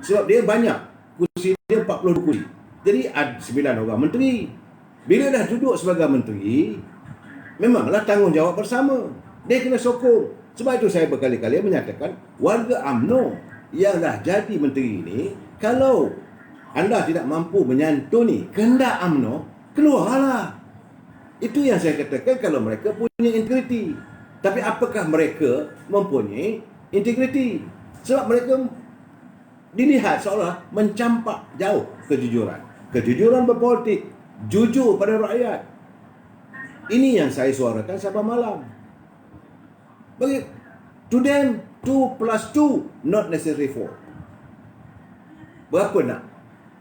Sebab dia banyak. Kursi dia 42 kursi. Jadi ada 9 orang menteri. Bila dah duduk sebagai menteri, memanglah tanggungjawab bersama. Dia kena sokong. Sebab itu saya berkali-kali menyatakan warga UMNO yang dah jadi menteri ini, kalau anda tidak mampu menyantuni kehendak UMNO, keluarlah. Itu yang saya katakan kalau mereka punya integriti. Tapi apakah mereka mempunyai integriti? Sebab mereka dilihat seolah mencampak jauh kejujuran. Kejujuran berpolitik, jujur pada rakyat. Ini yang saya suarakan sampai malam. Bagi to them 2 plus 2 not necessary 4. Berapa nak?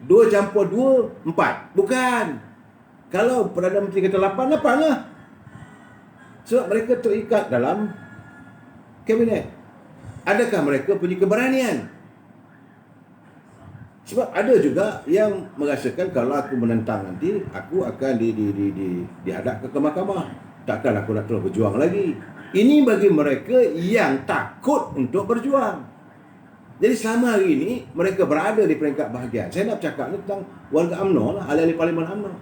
2 campur 2 4. Bukan. Kalau Perdana Menteri kata 8, 8 lah. Sebab mereka terikat dalam kabinet. Adakah mereka punya keberanian? Sebab ada juga yang merasakan kalau aku menentang nanti, aku akan dihadap ke mahkamah. Takkan aku nak terus berjuang lagi. Ini bagi mereka yang takut untuk berjuang. Jadi selama hari ini, mereka berada di peringkat bahagian. Saya nak bercakap ni tentang warga UMNO lah, ahli-ahli Parlimen UMNO.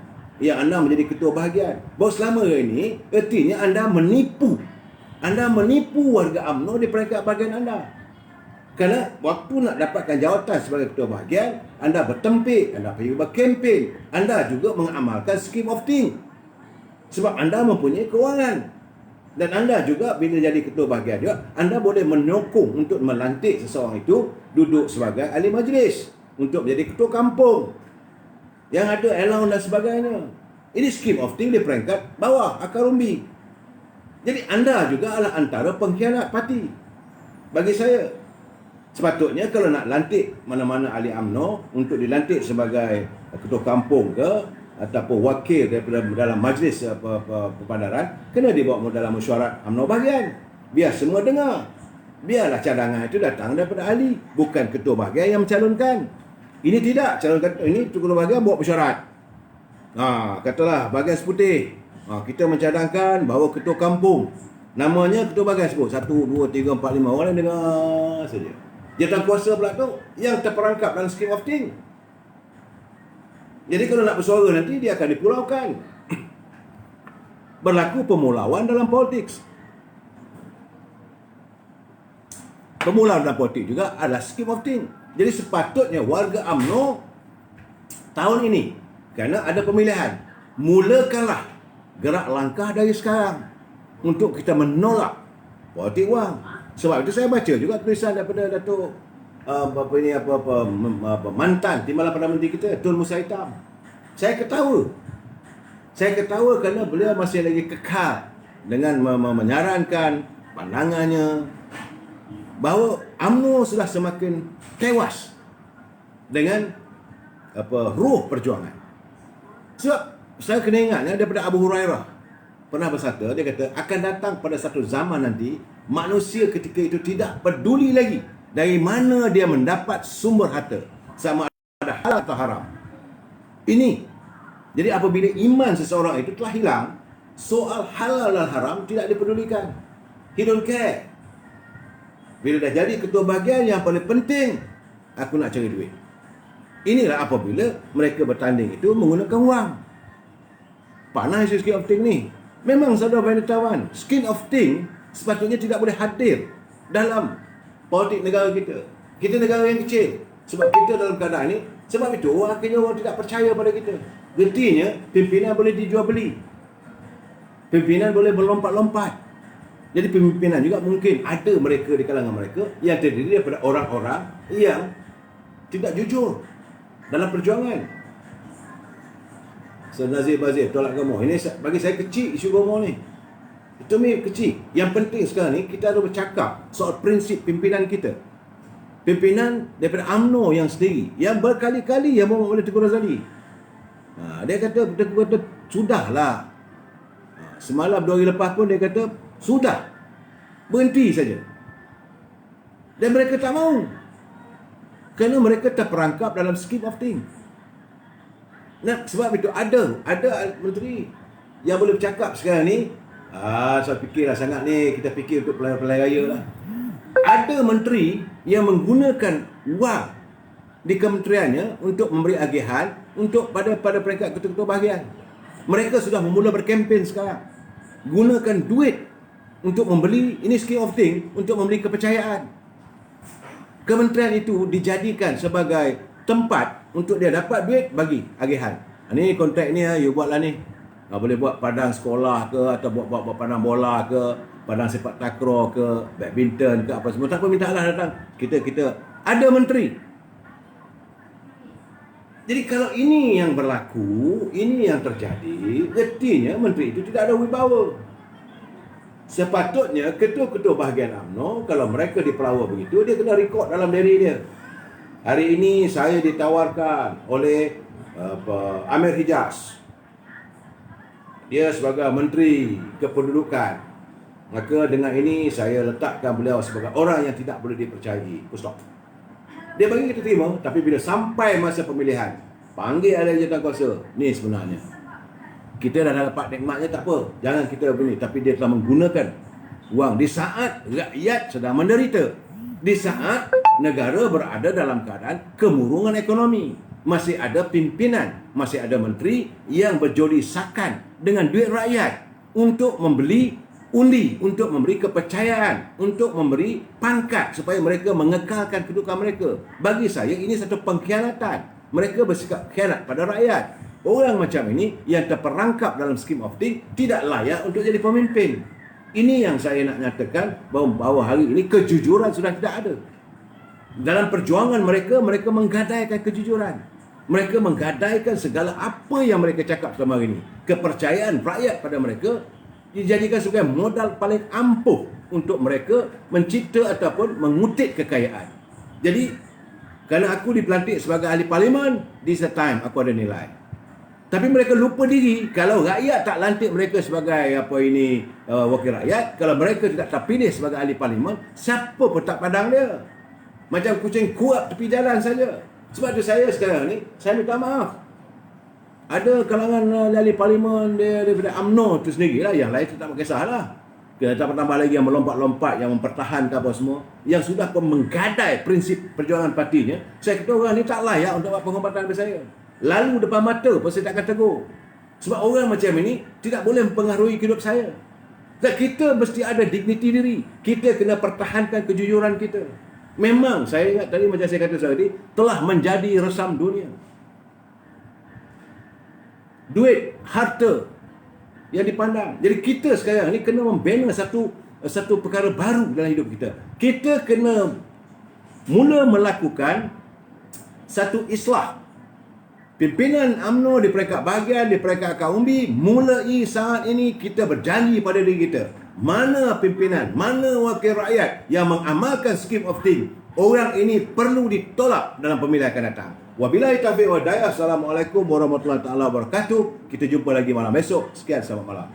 Yang anda menjadi ketua bahagian. Bahawa selama hari ini, artinya anda menipu. Anda menipu warga UMNO di peringkat bahagian anda. Kerana waktu nak dapatkan jawatan sebagai ketua bahagian, anda bertempik, anda pergi berkempen, anda juga mengamalkan scheme of thing. Sebab anda mempunyai kewangan. Dan anda juga bila jadi ketua bahagian juga, anda boleh menyokong untuk melantik seseorang itu duduk sebagai ahli majlis, untuk menjadi ketua kampung yang ada allowance dan sebagainya. Ini scheme of thing di peringkat bawah, akar umbi. Jadi anda juga adalah antara pengkhianat parti. Bagi saya, sepatutnya kalau nak lantik mana-mana ahli UMNO untuk dilantik sebagai ketua kampung ke ataupun wakil daripada dalam majlis perpandaran, kena dibawa dalam mesyuarat UMNO bahagian. Biar semua dengar. Biarlah cadangan itu datang daripada ahli, bukan ketua bahagian yang mencalonkan. Ini tidak, calonkan ini ketua bahagian bawa mesyuarat. Katalah bahagian seputih. Kita mencadangkan bahawa ketua kampung, namanya ketua bahagian sebut 1, 2, 3, 4, 5 orang yang dengar saja. Jawatan kuasa pula tu yang terperangkap dalam scheme of thing. Jadi kalau nak bersuara nanti dia akan dipulaukan. Berlaku pemulauan dalam politik. Pemulauan dalam politik juga adalah scheme of thing. Jadi sepatutnya warga UMNO tahun ini, kerana ada pemilihan, mulakanlah gerak langkah dari sekarang untuk kita menolak politik wang. Sebab itu saya baca juga tulisan daripada Datuk mantan Timbalan Perdana Menteri kita, Tun Musa Hitam. Saya ketawa kerana beliau masih lagi kekal dengan menyarankan pandangannya bahawa UMNO sudah semakin tewas dengan ruh perjuangan. Sebab saya kena ingat daripada Abu Hurairah pernah bersabda, dia kata akan datang pada satu zaman nanti manusia ketika itu tidak peduli lagi dari mana dia mendapat sumber harta, sama ada halal atau haram. Ini jadi apabila iman seseorang itu telah hilang, soal halal dan haram tidak dipedulikan. He don't care. Bila dah jadi ketua bahagian, yang paling penting aku nak cari duit. Inilah apabila mereka bertanding itu menggunakan wang. Panas scheme of thing ni. Memang saudara wartawan, scheme of thing sepatutnya tidak boleh hadir dalam politik negara kita. Kita negara yang kecil. Sebab kita dalam keadaan ni, sebab itu akhirnya orang tidak percaya pada kita. Gertinya pimpinan boleh dijual beli. Pimpinan boleh berlompat-lompat. Jadi pimpinan juga mungkin ada mereka di kalangan mereka yang terdiri daripada orang-orang yang tidak jujur dalam perjuangan. Nazir Bazir tolak Gamoh. Ini bagi saya kecil isu Gamoh ni. Itu kecil. Yang penting sekarang ni kita harus bercakap soal prinsip pimpinan kita. Pimpinan daripada UMNO yang sendiri, yang berkali-kali yang Muhammad Teguh Razali. Dia kata sudahlah. Semalam 2 hari lepas pun dia kata sudah, berhenti saja. Dan mereka tak mahu, kerana mereka terperangkap dalam scheme of thing. Nah, sebab itu ada menteri yang boleh bercakap sekarang ni, saya fikirlah sangat ni, kita fikir untuk pelayan raya lah. Ada menteri yang menggunakan wang di kementeriannya untuk memberi agihan untuk pada peringkat ketua-ketua bahagian. Mereka sudah memula berkempen sekarang. Gunakan duit untuk membeli, ini scheme of thing, untuk membeli kepercayaan. Kementerian itu dijadikan sebagai tempat untuk dia dapat duit bagi agihan. Ni kontrak ni you buatlah ni. Boleh buat padang sekolah ke, atau buat padang bola ke, padang sepak takraw ke, badminton ke, apa semua. Tak apa, minta lah datang. Kita ada menteri. Jadi kalau ini yang berlaku, ini yang terjadi, artinya menteri itu tidak ada wibawa. Sepatutnya ketua-ketua bahagian UMNO, kalau mereka dipelawa begitu, dia kena rekod dalam diri dia. Hari ini saya ditawarkan oleh Amir Hijaz. Dia sebagai menteri kependudukan. Maka dengan ini saya letakkan beliau sebagai orang yang tidak boleh dipercayai. Stop. Dia bagi kita terima, tapi bila sampai masa pemilihan, panggil ada jawatan kuasa. Ni sebenarnya kita dah dapat nikmatnya, tak apa, jangan kita beli. Tapi dia telah menggunakan wang di saat rakyat sedang menderita, di saat negara berada dalam keadaan kemurungan ekonomi. Masih ada pimpinan, masih ada menteri yang berjodi sakan dengan duit rakyat untuk membeli undi, untuk memberi kepercayaan, untuk memberi pangkat supaya mereka mengekalkan kedudukan mereka. Bagi saya ini satu pengkhianatan. Mereka bersikap khianat pada rakyat. Orang macam ini yang terperangkap dalam scheme of thing tidak layak untuk jadi pemimpin. Ini yang saya nak nyatakan, bahawa hari ini kejujuran sudah tidak ada. Dalam perjuangan mereka menggadaikan kejujuran. Mereka menggadaikan segala apa yang mereka cakap selama ini. Kepercayaan rakyat pada mereka dijadikan sebagai modal paling ampuh untuk mereka mencipta ataupun mengutip kekayaan. Jadi, kerana aku dipelantik sebagai ahli parlimen, this the time aku ada nilai. Tapi mereka lupa diri, kalau rakyat tak lantik mereka sebagai wakil rakyat, kalau mereka tidak terpilih sebagai ahli parlimen, siapa pun tak pandang dia. Macam kucing kuat tepi jalan saja. Sebab tu saya sekarang ni, saya minta maaf. Ada kalangan ahli parlimen dia daripada UMNO tu sendirilah, yang lain tu tak kisahlah. Kita tak tambah lagi yang melompat-lompat, yang mempertahankan apa semua, yang sudah pun menggadai prinsip perjuangan partinya. Saya kata orang ni tak layak untuk buat penghormatan kepada saya. Lalu depan mata pun saya takkan tegur. Sebab orang macam ini tidak boleh mempengaruhi hidup saya. Dan kita mesti ada digniti diri. Kita kena pertahankan kejujuran kita. Memang saya ingat tadi macam saya kata tadi, telah menjadi resam dunia. Duit, harta yang dipandang. Jadi kita sekarang ni kena membina satu perkara baru dalam hidup kita. Kita kena mula melakukan satu islah. Pimpinan UMNO di peringkat bahagian, di peringkat akar umbi, mulai saat ini kita berjanji pada diri kita. Mana pimpinan, mana wakil rakyat yang mengamalkan scheme of thing, orang ini perlu ditolak dalam pemilihan akan datang. Wabillahi taufiq wal hidayah. Assalamualaikum warahmatullahi wabarakatuh. Kita jumpa lagi malam esok. Sekian, selamat malam.